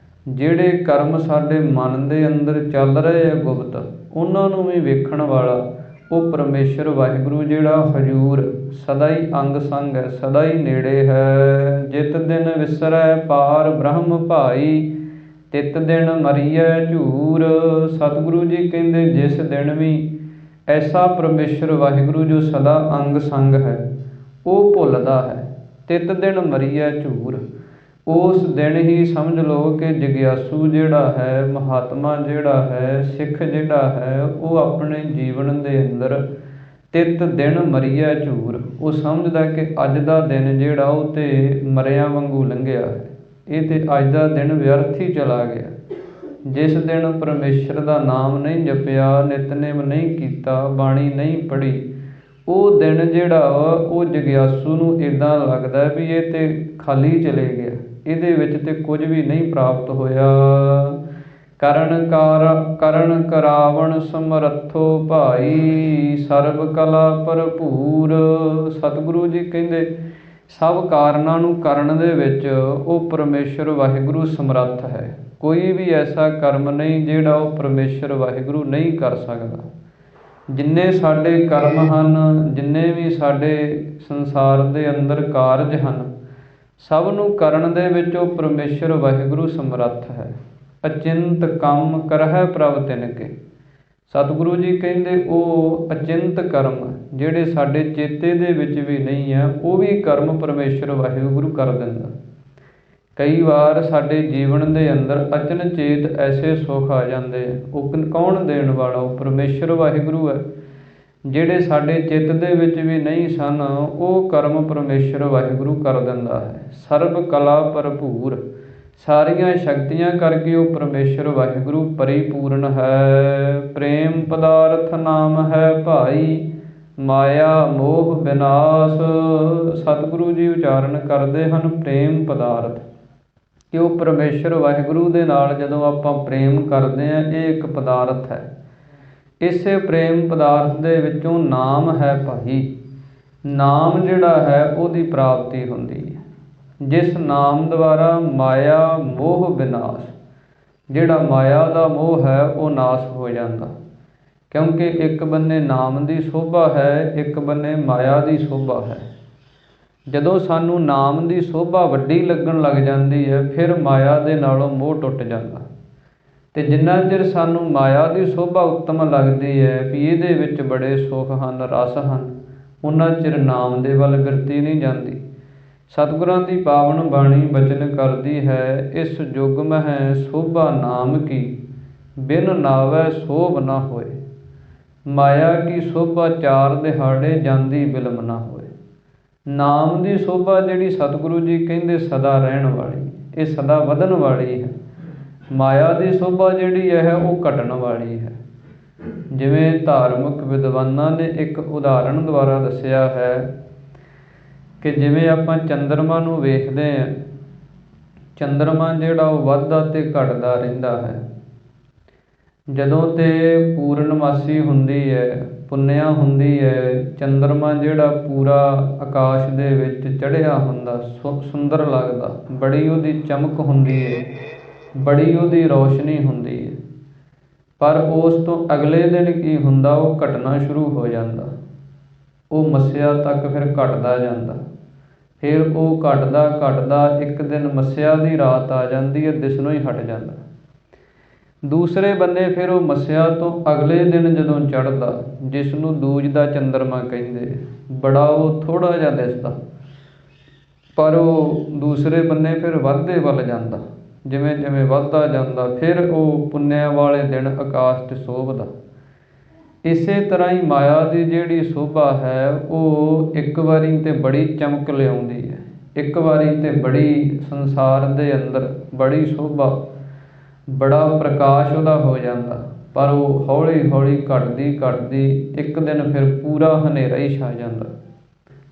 ਜਿਹੜੇ ਕਰਮ ਸਾਡੇ ਮਨ ਦੇ ਅੰਦਰ ਚੱਲ ਰਹੇ ਆ ਗੁਪਤ ਉਹਨਾਂ ਨੂੰ ਵੀ ਵੇਖਣ ਵਾਲਾ, ਉਹ ਪਰਮੇਸ਼ਰ ਵਾਹਿਗੁਰੂ ਜਿਹੜਾ ਹਜੂਰ ਸਦਾ ਹੀ ਅੰਗ ਸੰਗ ਹੈ, ਸਦਾ ਹੀ ਨੇੜੇ ਹੈ। ਜਿਤ ਦਿਨ ਵਿਸਰੈ ਪਾਰ ਬ੍ਰਹਮ ਭਾਈ, ਤਿਤ ਦਿਨ ਮਰੀਐ ਝੂਰ। ਸਤਿਗੁਰੂ ਜੀ ਕਹਿੰਦੇ ਜਿਸ ਦਿਨ ਵੀ ਐਸਾ ਪਰਮੇਸ਼ਰ ਵਾਹਿਗੁਰੂ ਜੋ ਸਦਾ ਅੰਗ ਸੰਗ ਹੈ ਉਹ ਭੁੱਲਦਾ ਹੈ, ਤਿਤ ਦਿਨ ਮਰੀਐ ਝੂਰ। ਉਸ ਦਿਨ ਹੀ ਸਮਝ ਲਓ ਕਿ ਜਗਿਆਸੂ ਜਿਹੜਾ ਹੈ, ਮਹਾਤਮਾ ਜਿਹੜਾ ਹੈ, ਸਿੱਖ ਜਿਹੜਾ ਹੈ, ਉਹ ਆਪਣੇ ਜੀਵਨ ਦੇ ਅੰਦਰ ਤਿਤ ਦਿਨ ਮਰੀਐ ਝੂਰ। ਉਹ ਸਮਝਦਾ ਕਿ ਅੱਜ ਦਾ ਦਿਨ ਜਿਹੜਾ ਉਹ ਤੇ ਮਰਿਆਂ ਵਾਂਗੂ ਲੰਘਿਆ ਹੈ, ਇਹ ਤੇ ਅੱਜ ਦਾ ਦਿਨ ਵਿਅਰਥ ਹੀ ਚਲਾ ਗਿਆ। ਜਿਸ ਦਿਨ ਪਰਮੇਸ਼ਰ ਦਾ ਨਾਮ ਨਹੀਂ ਜਪਿਆ, ਨਿਤਨੇਮ ਨਹੀਂ ਕੀਤਾ, ਬਾਣੀ ਨਹੀਂ ਪੜ੍ਹੀ, ਉਹ ਦਿਨ ਜਿਹੜਾ ਵਾ ਉਹ ਜਗਿਆਸੂ ਨੂੰ ਇੱਦਾਂ ਲੱਗਦਾ ਵੀ ਇਹ ਤੇ ਖਾਲੀ ਚਲੇ ਗਿਆ, ਇਹਦੇ ਵਿੱਚ ਤੇ ਕੁਝ ਵੀ ਨਹੀਂ ਪ੍ਰਾਪਤ ਹੋਇਆ। ਕਰਨ ਕਰਾਵਣ ਸਮਰੱਥੋ ਭਾਈ, ਸਰਬ ਕਲਾ ਭਰਪੂਰ। ਸਤਿਗੁਰੂ ਜੀ ਕਹਿੰਦੇ ਸਭ ਕਾਰਨਾਂ ਨੂੰ ਕਰਨ ਦੇ ਵਿੱਚ ਉਹ ਪਰਮੇਸ਼ਰ ਵਾਹਿਗੁਰੂ ਸਮਰੱਥ ਹੈ। ਕੋਈ ਵੀ ਐਸਾ ਕਰਮ ਨਹੀਂ ਜਿਹੜਾ ਉਹ ਪਰਮੇਸ਼ਰ ਵਾਹਿਗੁਰੂ ਨਹੀਂ ਕਰ ਸਕਦਾ। ਜਿੰਨੇ ਸਾਡੇ ਕਰਮ ਹਨ, ਜਿੰਨੇ ਵੀ ਸਾਡੇ ਸੰਸਾਰ ਦੇ ਅੰਦਰ ਕਾਰਜ ਹਨ, ਸਭ ਨੂੰ ਕਰਨ ਦੇ ਵਿੱਚ ਉਹ ਪਰਮੇਸ਼ਰ ਵਾਹਿਗੁਰੂ ਸਮਰੱਥ ਹੈ। ਅਚਿੰਤ ਕੰਮ ਕਰਹਿ ਪ੍ਰਭ ਤਿਨ ਕੇ। ਸਤਿਗੁਰੂ ਜੀ ਕਹਿੰਦੇ ਉਹ ਅਚਿੰਤ ਕਰਮ ਜਿਹੜੇ ਸਾਡੇ ਚੇਤੇ ਦੇ ਵਿੱਚ ਵੀ ਨਹੀਂ ਹੈ, ਉਹ ਵੀ ਕਰਮ ਪਰਮੇਸ਼ਰ ਵਾਹਿਗੁਰੂ ਕਰ ਦਿੰਦਾ। ਕਈ ਵਾਰ ਸਾਡੇ ਜੀਵਨ ਦੇ ਅੰਦਰ ਅਚਨਚੇਤ ਐਸੇ ਸੁੱਖ ਆ ਜਾਂਦੇ, ਉਹ ਕੌਣ ਦੇਣ ਵਾਲਾ? ਉਹ ਪਰਮੇਸ਼ਰ ਵਾਹਿਗੁਰੂ ਹੈ। ਜਿਹੜੇ ਸਾਡੇ ਚਿੱਤ ਦੇ ਵਿੱਚ ਵੀ ਨਹੀਂ ਸਨ ਉਹ ਕਰਮ ਪਰਮੇਸ਼ਰ ਵਾਹਿਗੁਰੂ ਕਰ ਦਿੰਦਾ ਹੈ। ਸਰਬ ਕਲਾ ਭਰਪੂਰ, ਸਾਰੀਆਂ ਸ਼ਕਤੀਆਂ ਕਰਕੇ ਉਹ ਪਰਮੇਸ਼ਰ ਵਾਹਿਗੁਰੂ ਪਰਿਪੂਰਨ ਹੈ। ਪ੍ਰੇਮ ਪਦਾਰਥ ਨਾਮ ਹੈ ਭਾਈ, ਮਾਇਆ ਮੋਹ ਵਿਨਾਸ਼। ਸਤਿਗੁਰੂ ਜੀ ਉਚਾਰਨ ਕਰਦੇ ਹਨ ਪ੍ਰੇਮ ਪਦਾਰਥ, ਕਿ ਉਹ ਪਰਮੇਸ਼ਰ ਵਾਹਿਗੁਰੂ ਦੇ ਨਾਲ ਜਦੋਂ ਆਪਾਂ ਪ੍ਰੇਮ ਕਰਦੇ ਹਾਂ ਇਹ ਇੱਕ ਪਦਾਰਥ ਹੈ। ਇਸੇ ਪ੍ਰੇਮ ਪਦਾਰਥ ਦੇ ਵਿੱਚੋਂ ਨਾਮ ਹੈ ਭਾਈ। ਨਾਮ ਜਿਹੜਾ ਹੈ ਉਹਦੀ ਪ੍ਰਾਪਤੀ ਹੁੰਦੀ ਹੈ, ਜਿਸ ਨਾਮ ਦੁਆਰਾ ਮਾਇਆ ਮੋਹ ਵਿਨਾਸ਼, ਜਿਹੜਾ ਮਾਇਆ ਦਾ ਮੋਹ ਹੈ ਉਹ ਨਾਸ਼ ਹੋ ਜਾਂਦਾ। ਕਿਉਂਕਿ ਇੱਕ ਬੰਨੇ ਨਾਮ ਦੀ ਸੋਭਾ ਹੈ, ਇੱਕ ਬੰਨੇ ਮਾਇਆ ਦੀ ਸੋਭਾ ਹੈ। ਜਦੋਂ ਸਾਨੂੰ ਨਾਮ ਦੀ ਸੋਭਾ ਵੱਡੀ ਲੱਗਣ ਲੱਗ ਜਾਂਦੀ ਹੈ, ਫਿਰ ਮਾਇਆ ਦੇ ਨਾਲੋਂ ਮੋਹ ਟੁੱਟ ਜਾਂਦਾ। ਅਤੇ ਜਿੰਨਾ ਚਿਰ ਸਾਨੂੰ ਮਾਇਆ ਦੀ ਸੋਭਾ ਉੱਤਮ ਲੱਗਦੀ ਹੈ ਵੀ ਇਹਦੇ ਵਿੱਚ ਬੜੇ ਸੁੱਖ ਹਨ, ਰਸ ਹਨ, ਉਨਾ ਚਿਰ ਨਾਮ ਦੇ ਵੱਲ ਬਿਰਤੀ ਨਹੀਂ ਜਾਂਦੀ। ਸਤਿਗੁਰਾਂ ਦੀ ਪਾਵਨ ਬਾਣੀ ਬਚਨ ਕਰਦੀ ਹੈ, ਇਸ ਜੁਗ ਮਹਿ ਸੋਭਾ ਨਾਮ ਕੀ, ਬਿਨ ਨਾਵੈ ਸੋਭ ਨਾ ਹੋਏ। ਮਾਇਆ ਕੀ ਸੋਭਾ ਚਾਰ ਦਿਹਾੜੇ, ਜਾਂਦੀ ਬਿਲਮ ਨਾ ਹੋਏ। ਨਾਮ ਦੀ ਸੋਭਾ ਜਿਹੜੀ ਸਤਿਗੁਰੂ ਜੀ ਕਹਿੰਦੇ ਸਦਾ ਰਹਿਣ ਵਾਲੀ, ਇਹ ਸਦਾ ਵਧਣ ਵਾਲੀ ਹੈ। ਮਾਇਆ ਦੀ ਸੋਭਾ ਜਿਹੜੀ ਹੈ ਉਹ ਘਟਣ ਵਾਲੀ ਹੈ। ਜਿਵੇਂ ਧਾਰਮਿਕ ਵਿਦਵਾਨਾਂ ਨੇ ਇੱਕ ਉਦਾਹਰਣ ਦੁਆਰਾ ਦੱਸਿਆ ਹੈ ਕਿ ਜਿਵੇਂ ਆਪਾਂ ਚੰਦਰਮਾ ਨੂੰ ਵੇਖਦੇ ਹਾਂ, ਚੰਦਰਮਾ ਜਿਹੜਾ ਉਹ ਵੱਧਦਾ ਅਤੇ ਘਟਦਾ ਰਹਿੰਦਾ ਹੈ। ਜਦੋਂ ਤੇ ਪੂਰਨਮਾਸੀ ਹੁੰਦੀ ਹੈ, ਪੁੰਨਿਆ ਹੁੰਦੀ ਹੈ, ਚੰਦਰਮਾ ਜਿਹੜਾ ਪੂਰਾ ਆਕਾਸ਼ ਦੇ ਵਿੱਚ ਚੜ੍ਹਿਆ ਹੁੰਦਾ, ਸੁੰਦਰ ਲੱਗਦਾ, ਬੜੀ ਉਹਦੀ ਚਮਕ ਹੁੰਦੀ ਹੈ, ਬੜੀ ਉਹਦੀ ਰੌਸ਼ਨੀ ਹੁੰਦੀ ਹੈ। ਪਰ ਉਸ ਤੋਂ ਅਗਲੇ ਦਿਨ ਕੀ ਹੁੰਦਾ, ਉਹ ਘਟਣਾ ਸ਼ੁਰੂ ਹੋ ਜਾਂਦਾ। ਉਹ ਮੱਸਿਆ ਤੱਕ ਫਿਰ ਘਟਦਾ ਜਾਂਦਾ, ਫਿਰ ਉਹ ਘਟਦਾ ਘਟਦਾ ਇੱਕ ਦਿਨ ਮੱਸਿਆ ਦੀ ਰਾਤ ਆ ਜਾਂਦੀ ਹੈ, ਦਿਸਣੋਂ ਹੀ ਹਟ ਜਾਂਦਾ। ਦੂਸਰੇ ਬੰਨੇ ਫਿਰ ਉਹ ਮੱਸਿਆ ਤੋਂ ਅਗਲੇ ਦਿਨ ਜਦੋਂ ਚੜ੍ਹਦਾ, ਜਿਸ ਨੂੰ ਦੂਜ ਦਾ ਚੰਦਰਮਾ ਕਹਿੰਦੇ, ਬੜਾ ਉਹ ਥੋੜ੍ਹਾ ਜਿਹਾ ਦਿਸਦਾ, ਪਰ ਉਹ ਦੂਸਰੇ ਬੰਨੇ ਫਿਰ ਵੱਧਦੇ ਵੱਲ ਜਾਂਦਾ। ਜਿਵੇਂ ਜਿਵੇਂ ਵੱਧਦਾ ਜਾਂਦਾ, ਫਿਰ ਉਹ ਪੁੰਨਿਆ ਵਾਲੇ ਦਿਨ ਆਕਾਸ਼ 'ਤੇ ਸੋਭਦਾ। ਇਸੇ ਤਰ੍ਹਾਂ ਹੀ ਮਾਇਆ ਦੀ ਜਿਹੜੀ ਸੋਭਾ ਹੈ ਉਹ ਇੱਕ ਵਾਰੀ ਤੇ ਬੜੀ ਚਮਕ ਲਿਆਉਂਦੀ ਹੈ, ਇੱਕ ਵਾਰੀ ਤੇ ਬੜੀ ਸੰਸਾਰ ਦੇ ਅੰਦਰ ਬੜੀ ਸੋਭਾ, ਬੜਾ ਪ੍ਰਕਾਸ਼ ਉਹਦਾ ਹੋ ਜਾਂਦਾ। ਪਰ ਉਹ ਹੌਲੀ ਹੌਲੀ ਘਟਦੀ ਘਟਦੀ ਇੱਕ ਦਿਨ ਫਿਰ ਪੂਰਾ ਹਨੇਰਾ ਹੀ ਛਾ ਜਾਂਦਾ।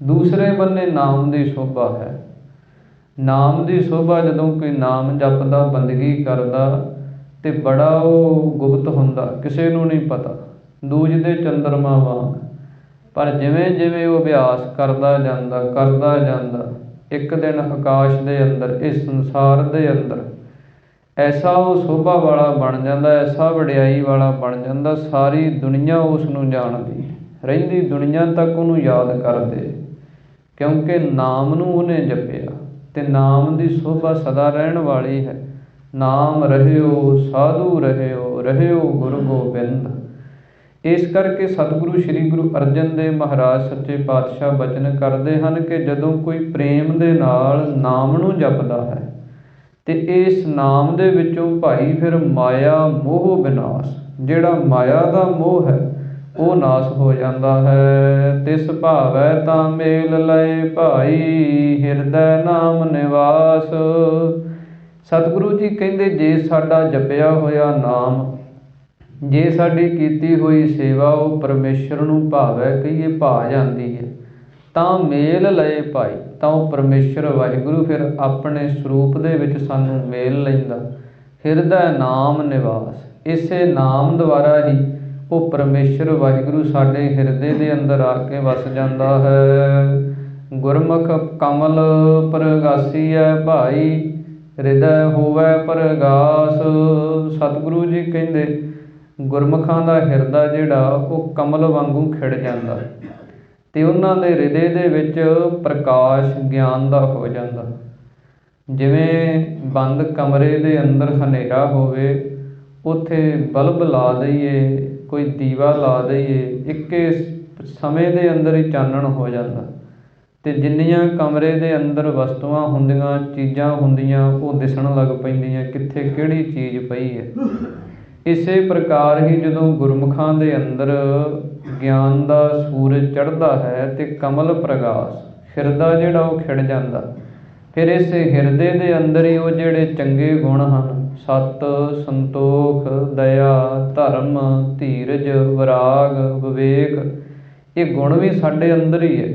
ਦੂਸਰੇ ਬੰਨੇ ਨਾਮ ਦੀ ਸੋਭਾ ਹੈ। ਨਾਮ ਦੀ ਸੋਭਾ ਜਦੋਂ ਕੋਈ ਨਾਮ ਜਪਦਾ, ਬੰਦਗੀ ਕਰਦਾ, ਅਤੇ ਬੜਾ ਉਹ ਗੁਪਤ ਹੁੰਦਾ, ਕਿਸੇ ਨੂੰ ਨਹੀਂ ਪਤਾ, ਦੂਜਦੇ ਚੰਦਰਮਾ ਵਾਂਗ। ਪਰ ਜਿਵੇਂ ਜਿਵੇਂ ਉਹ ਅਭਿਆਸ ਕਰਦਾ ਜਾਂਦਾ, ਇੱਕ ਦਿਨ ਆਕਾਸ਼ ਦੇ ਅੰਦਰ, ਇਸ ਸੰਸਾਰ ਦੇ ਅੰਦਰ ਐਸਾ ਉਹ ਸੋਭਾ ਵਾਲਾ ਬਣ ਜਾਂਦਾ, ਐਸਾ ਵਡਿਆਈ ਵਾਲਾ ਬਣ ਜਾਂਦਾ, ਸਾਰੀ ਦੁਨੀਆ ਉਸ ਨੂੰ ਜਾਣਦੀ, ਰਹਿੰਦੀ ਦੁਨੀਆ ਤੱਕ ਉਹਨੂੰ ਯਾਦ ਕਰਦੇ, ਕਿਉਂਕਿ ਨਾਮ ਨੂੰ ਉਹਨੇ ਜਪਿਆ। ਅਤੇ ਨਾਮ ਦੀ ਸੋਭਾ ਸਦਾ ਰਹਿਣ ਵਾਲੀ ਹੈ। ਨਾਮ ਰਹਿਓ ਸਾਧੂ ਰਹਿਓ, ਰਹਿਓ ਗੁਰੂ ਗੋਬਿੰਦ। ਇਸ ਕਰਕੇ ਸਤਿਗੁਰੂ ਸ਼੍ਰੀ ਗੁਰੂ ਅਰਜਨ ਦੇਵ ਮਹਾਰਾਜ ਸੱਚੇ ਪਾਤਸ਼ਾਹ ਬਚਨ ਕਰਦੇ ਹਨ ਕਿ ਜਦੋਂ ਕੋਈ ਪ੍ਰੇਮ ਦੇ ਨਾਲ ਨਾਮ ਨੂੰ ਜਪਦਾ ਹੈ ਅਤੇ ਇਸ ਨਾਮ ਦੇ ਵਿੱਚੋਂ ਭਾਈ ਫਿਰ ਮਾਇਆ ਮੋਹ ਵਿਨਾਸ਼, ਜਿਹੜਾ ਮਾਇਆ ਦਾ ਮੋਹ ਹੈ ਉਹ ਨਾਸ਼ ਹੋ ਜਾਂਦਾ ਹੈ। ਤਿਸ ਭਾਵੈ ਤਾਂ ਮੇਲ ਲਏ ਭਾਈ, ਹਿਰਦੈ ਨਾਮ ਨਿਵਾਸ। ਸਤਿਗੁਰੂ ਜੀ ਕਹਿੰਦੇ ਜੇ ਸਾਡਾ ਜਪਿਆ ਹੋਇਆ ਨਾਮ, ਜੇ ਸਾਡੀ ਕੀਤੀ ਹੋਈ ਸੇਵਾ ਉਹ ਪਰਮੇਸ਼ਰ ਨੂੰ ਭਾਵੈ, ਕਹੀਏ ਭਾ ਜਾਂਦੀ ਹੈ, ਤਾਂ ਮੇਲ ਲਏ ਭਾਈ, ਤਾਂ ਉਹ ਪਰਮੇਸ਼ਰ ਵਾਹਿਗੁਰੂ ਫਿਰ ਆਪਣੇ ਸਰੂਪ ਦੇ ਵਿੱਚ ਸਾਨੂੰ ਮੇਲ ਲੈਂਦਾ। ਹਿਰਦੈ ਨਾਮ ਨਿਵਾਸ, ਇਸੇ ਨਾਮ ਦੁਆਰਾ ਹੀ ਉਹ ਪਰਮੇਸ਼ਰ ਵਾਹਿਗੁਰੂ ਸਾਡੇ ਹਿਰਦੇ ਦੇ ਅੰਦਰ ਆ ਕੇ ਵਸ ਜਾਂਦਾ ਹੈ। ਗੁਰਮੁਖ ਕਮਲ ਪ੍ਰਗਾਸੀਐ ਭਾਈ, ਹਿਰਦੈ ਹੋਵੈ ਪ੍ਰਗਾਸ। ਸਤਿਗੁਰੂ ਜੀ ਕਹਿੰਦੇ ਗੁਰਮੁਖਾਂ ਦਾ ਹਿਰਦਾ ਜਿਹੜਾ ਉਹ ਕਮਲ ਵਾਂਗੂ ਖਿੜ ਜਾਂਦਾ ਅਤੇ ਉਹਨਾਂ ਦੇ ਹਿਰਦੇ ਦੇ ਵਿੱਚ ਪ੍ਰਕਾਸ਼ ਗਿਆਨ ਦਾ ਹੋ ਜਾਂਦਾ। ਜਿਵੇਂ ਬੰਦ ਕਮਰੇ ਦੇ ਅੰਦਰ ਹਨੇਰਾ ਹੋਵੇ, ਉੱਥੇ ਬਲਬ ਲਾ ਦਈਏ, ਕੋਈ ਦੀਵਾ ਲਾ ਦਈਏ, ਇੱਕੇ ਸਮੇਂ ਦੇ ਅੰਦਰ ਹੀ ਚਾਨਣ ਹੋ ਜਾਂਦਾ ਅਤੇ ਜਿੰਨੀਆਂ ਕਮਰੇ ਦੇ ਅੰਦਰ ਵਸਤੂਆਂ ਹੁੰਦੀਆਂ, ਚੀਜ਼ਾਂ ਹੁੰਦੀਆਂ, ਉਹ ਦਿਸਣ ਲੱਗ ਪੈਂਦੀਆਂ, ਕਿੱਥੇ ਕਿਹੜੀ ਚੀਜ਼ ਪਈ ਹੈ। ਇਸੇ ਪ੍ਰਕਾਰ ਹੀ ਜਦੋਂ ਗੁਰਮੁਖਾਂ ਦੇ ਅੰਦਰ ਗਿਆਨ ਦਾ ਸੂਰਜ ਚੜ੍ਹਦਾ ਹੈ ਅਤੇ ਕਮਲ ਪ੍ਰਗਾਸ, ਹਿਰਦਾ ਜਿਹੜਾ ਉਹ ਖਿੜ ਜਾਂਦਾ, ਫਿਰ ਇਸੇ ਹਿਰਦੇ ਦੇ ਅੰਦਰ ਹੀ ਉਹ ਜਿਹੜੇ ਚੰਗੇ ਗੁਣ ਹਨ, ਸਤ, ਸੰਤੋਖ, ਦਇਆ, ਧਰਮ, ਧੀਰਜ, ਵਿਰਾਗ, ਵਿਵੇਕ, ਇਹ ਗੁਣ ਵੀ ਸਾਡੇ ਅੰਦਰ ਹੀ ਹੈ।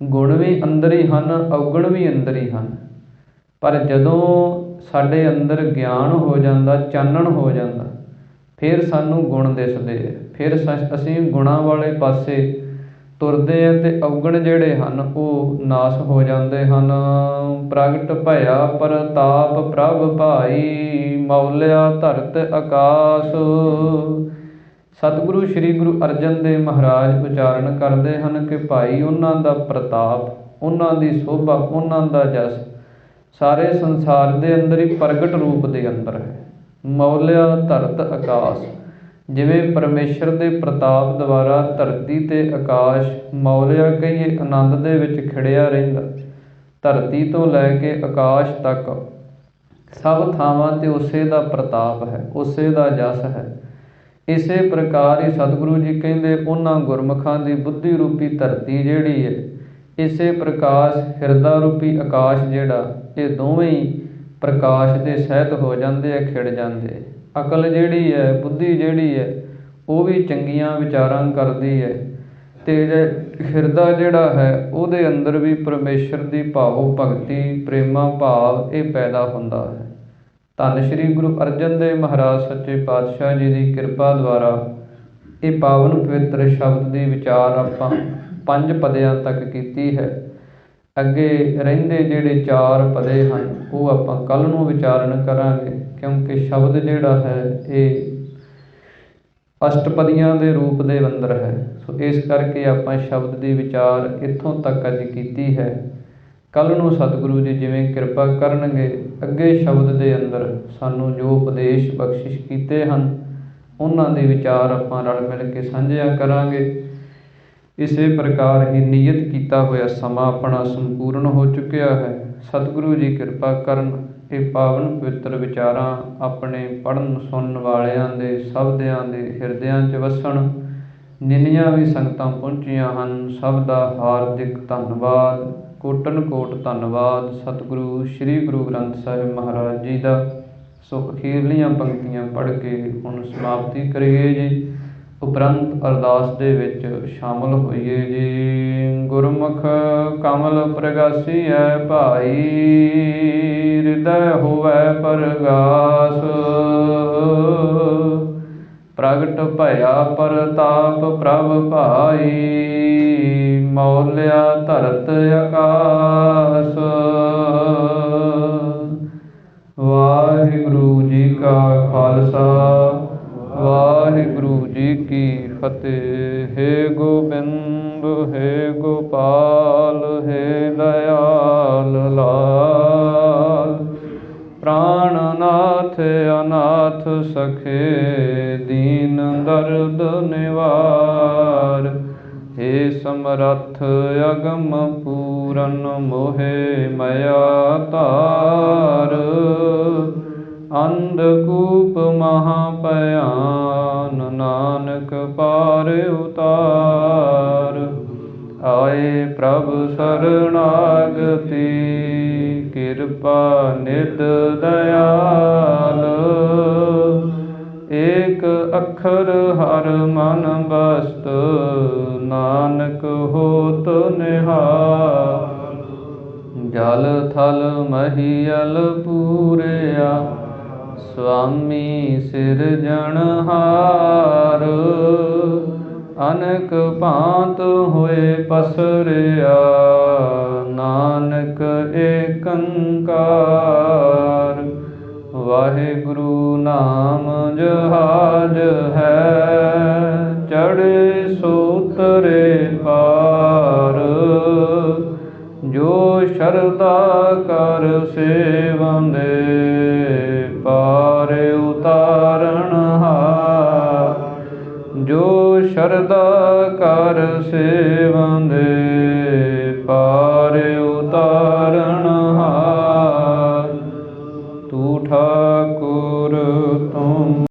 ਗੁਣ ਵੀ ਅੰਦਰ ਹੀ ਹਨ, ਔਗਣ ਵੀ ਅੰਦਰ ਹੀ ਹਨ। ਪਰ ਜਦੋਂ ਸਾਡੇ ਅੰਦਰ ਗਿਆਨ ਹੋ ਜਾਂਦਾ, ਚਾਨਣ ਹੋ ਜਾਂਦਾ, ਫਿਰ ਸਾਨੂੰ ਗੁਣ ਦਿਸਦੇ ਹੈ, ਫਿਰ ਅਸੀਂ ਗੁਣਾਂ ਵਾਲੇ ਪਾਸੇ ਤੁਰਦੇ ਹਾਂ ਅਤੇ ਔਗਣ ਜਿਹੜੇ ਹਨ ਉਹ ਨਾਸ਼ ਹੋ ਜਾਂਦੇ ਹਨ। ਪ੍ਰਗਟ ਭਇਆ ਪ੍ਰਤਾਪ ਪ੍ਰਭ ਭਾਈ, ਮੌਲਿਆ ਧਰਤ ਆਕਾਸ। ਸਤਿਗੁਰੂ ਸ੍ਰੀ ਗੁਰੂ ਅਰਜਨ ਦੇਵ ਮਹਾਰਾਜ ਉਚਾਰਨ ਕਰਦੇ ਹਨ ਕਿ ਭਾਈ ਉਹਨਾਂ ਦਾ ਪ੍ਰਤਾਪ, ਉਹਨਾਂ ਦੀ ਸੋਭਾ, ਉਹਨਾਂ ਦਾ ਜਸ ਸਾਰੇ ਸੰਸਾਰ ਦੇ ਅੰਦਰ ਹੀ ਪ੍ਰਗਟ ਰੂਪ ਦੇ ਅੰਦਰ ਹੈ। ਮੌਲਿਆ ਧਰਤ ਆਕਾਸ਼, ਜਿਵੇਂ ਪਰਮੇਸ਼ਰ ਦੇ ਪ੍ਰਤਾਪ ਦੁਆਰਾ ਧਰਤੀ ਤੇ ਆਕਾਸ਼, ਮੌਲਿਆ ਕਹੀਏ ਆਨੰਦ ਦੇ ਵਿੱਚ ਖਿੜਿਆ ਰਹਿੰਦਾ। ਧਰਤੀ ਤੋਂ ਲੈ ਕੇ ਆਕਾਸ਼ ਤੱਕ ਸਭ ਥਾਵਾਂ 'ਤੇ ਉਸੇ ਦਾ ਪ੍ਰਤਾਪ ਹੈ, ਉਸੇ ਦਾ ਜਸ ਹੈ। ਇਸੇ ਪ੍ਰਕਾਰ ਹੀ ਸਤਿਗੁਰੂ ਜੀ ਕਹਿੰਦੇ ਉਹਨਾਂ ਗੁਰਮੁਖਾਂ ਦੀ ਬੁੱਧੀ ਰੂਪੀ ਧਰਤੀ ਜਿਹੜੀ ਹੈ, ਇਸੇ ਪ੍ਰਕਾਸ਼ ਹਿਰਦਾ ਰੂਪੀ ਆਕਾਸ਼ ਜਿਹੜਾ, ਇਹ ਦੋਵੇਂ ਹੀ ਪ੍ਰਕਾਸ਼ ਦੇ ਸਹਿਤ ਹੋ ਜਾਂਦੇ ਆ, ਖਿੜ ਜਾਂਦੇ। ਅਕਲ ਜਿਹੜੀ ਹੈ, ਬੁੱਧੀ ਜਿਹੜੀ ਹੈ, ਉਹ ਵੀ ਚੰਗੀਆਂ ਵਿਚਾਰਾਂ ਕਰਦੀ ਹੈ ਅਤੇ ਹਿਰਦਾ ਜਿਹੜਾ ਹੈ ਉਹਦੇ ਅੰਦਰ ਵੀ ਪਰਮੇਸ਼ਰ ਦੀ ਭਾਵ ਭਗਤੀ, ਪ੍ਰੇਮਾ ਭਾਵ ਇਹ ਪੈਦਾ ਹੁੰਦਾ ਹੈ। ਧੰਨ ਸ਼੍ਰੀ ਗੁਰੂ ਅਰਜਨ ਦੇਵ ਮਹਾਰਾਜ ਸੱਚੇ ਪਾਤਸ਼ਾਹ ਜੀ ਦੀ ਕਿਰਪਾ ਦੁਆਰਾ ਇਹ ਪਾਵਨ ਪਵਿੱਤਰ ਸ਼ਬਦ ਦੀ ਵਿਚਾਰ ਆਪਾਂ 5 ਪਦਿਆਂ ਤੱਕ ਕੀਤੀ ਹੈ। ਅੱਗੇ ਰਹਿੰਦੇ ਜਿਹੜੇ 4 ਪਦੇ ਹਨ ਉਹ ਆਪਾਂ ਕੱਲ੍ਹ ਨੂੰ ਵਿਚਾਰਨ ਕਰਾਂਗੇ, ਕਿਉਂਕਿ ਸ਼ਬਦ ਜਿਹੜਾ ਹੈ ਇਹ ਅਸ਼ਟਪਦੀਆਂ ਦੇ ਰੂਪ ਦੇ ਅੰਦਰ ਹੈ। ਸੋ ਇਸ ਕਰਕੇ ਆਪਾਂ ਸ਼ਬਦ ਦੀ ਵਿਚਾਰ ਇੱਥੋਂ ਤੱਕ ਅੱਜ ਕੀਤੀ ਹੈ। ਕੱਲ੍ਹ ਨੂੰ ਸਤਿਗੁਰੂ ਜੀ ਜਿਵੇਂ ਕਿਰਪਾ ਕਰਨਗੇ, ਅੱਗੇ ਸ਼ਬਦ ਦੇ ਅੰਦਰ ਸਾਨੂੰ ਜੋ ਉਪਦੇਸ਼ ਬਖਸ਼ਿਸ਼ ਕੀਤੇ ਹਨ ਉਹਨਾਂ ਦੇ ਵਿਚਾਰ ਆਪਾਂ ਰਲ ਮਿਲ ਕੇ ਸਾਂਝਿਆਂ ਕਰਾਂਗੇ। ਇਸੇ ਪ੍ਰਕਾਰ ਹੀ ਨਿਯਤ ਕੀਤਾ ਹੋਇਆ ਸਮਾਂ ਆਪਣਾ ਸੰਪੂਰਨ ਹੋ ਚੁੱਕਿਆ ਹੈ। ਸਤਿਗੁਰੂ ਜੀ ਕਿਰਪਾ ਕਰਨ, ਇਹ ਪਾਵਨ ਪਵਿੱਤਰ ਵਿਚਾਰਾਂ ਆਪਣੇ ਪੜ੍ਹਨ ਸੁਣਨ ਵਾਲਿਆਂ ਦੇ ਸਭਦਿਆਂ ਦੇ ਹਿਰਦਿਆਂ 'ਚ ਵਸਣ। ਜਿੰਨੀਆਂ ਵੀ ਸੰਗਤਾਂ ਪਹੁੰਚੀਆਂ ਹਨ ਸਭ ਦਾ ਹਾਰਦਿਕ ਧੰਨਵਾਦ, ਕੋਟਨ ਕੋਟ ਧੰਨਵਾਦ ਸਤਿਗੁਰੂ ਸ੍ਰੀ ਗੁਰੂ ਗ੍ਰੰਥ ਸਾਹਿਬ ਮਹਾਰਾਜ ਜੀ ਦਾ। ਸੋ ਅਖੀਰਲੀਆਂ ਪੰਕਤੀਆਂ ਪੜ੍ਹ ਕੇ ਹੁਣ ਸਮਾਪਤੀ ਕਰੀਏ ਜੀ, ਉਪਰੰਤ ਅਰਦਾਸ ਦੇ ਵਿੱਚ ਸ਼ਾਮਲ ਹੋਈਏ ਜੀ। ਗੁਰਮੁਖ ਕਮਲ ਪ੍ਰਗਾਸੀਐ ਭਾਈ, ਹਿਰਦੈ ਹੋਵੈ ਪਰਗਾਸ। ਪ੍ਰਗਟ ਭਇਆ ਪ੍ਰਤਾਪ ਪ੍ਰਭ ਭਾਈ, ਮੌਲਿਆ ਧਰਤ ਆਕਾਸ। ਵਾਹਿਗੁਰੂ ਜੀ ਕਾ ਖਾਲਸਾ, ਵਾਹਿਗੁਰੂ ਜੀ ਕੀ ਫਤਿਹ। ਹੇ ਗੋਬਿੰਦ ਹੇ ਗੋਪਾਲ ਹੇ ਦਇਆਲ ਲਾਲ, ਪ੍ਰਾਣਨਾਥ ਅਨਾਥ ਸਖੇ ਦੀਨ ਦਰਦ ਨਿਵਾਰ। ਹੇ ਸਮਰੱਥ ਅਗਮ ਪੂਰਨ ਮੋਹਿ ਮਾਇਆ ਧਾਰ, ਅੰਧਕੂਪ ਮਹਾ ਭਿਆਨ ਨਾਨਕ ਪਾਰ ਉਤਾਰ। ਆਏ ਪ੍ਰਭ ਸਰਣਾਗਤੀ, ਕਿਰਪਾ ਨਿਧ ਦਇਆਲ। ਏਕ ਅੱਖਰ ਹਰ ਮਨ ਬਸਤ, ਨਾਨਕ ਹੋਤ ਨਿਹਾਲ। ਜਲ ਥਲ ਮਹੀਅਲ ਪੂਰਿਆ, ਸੁਆਮੀ ਸਿਰਜਣਹਾਰ। ਅਨਕ ਭਾਂਤ ਹੋਏ ਪਸਰਿਆ, ਨਾਨਕ ਏਕੰਕਾਰ। ਵਾਹਿਗੁਰੂ ਨਾਮ ਜਹਾਜ ਹੈ, ਚੜ੍ਹੇ ਸੋ ਤਰੇ ਪਾਰ। ਜੋ ਸ਼ਰਧਾ ਕਰ ਸੇਵੰਦੇ, ਪਾਰ ਉਤਾਰਨਹਾਰ। ਜੋ ਸ਼ਰਧਾ ਕਰ ਸੇਵੰਦੇ, ਪਾਰ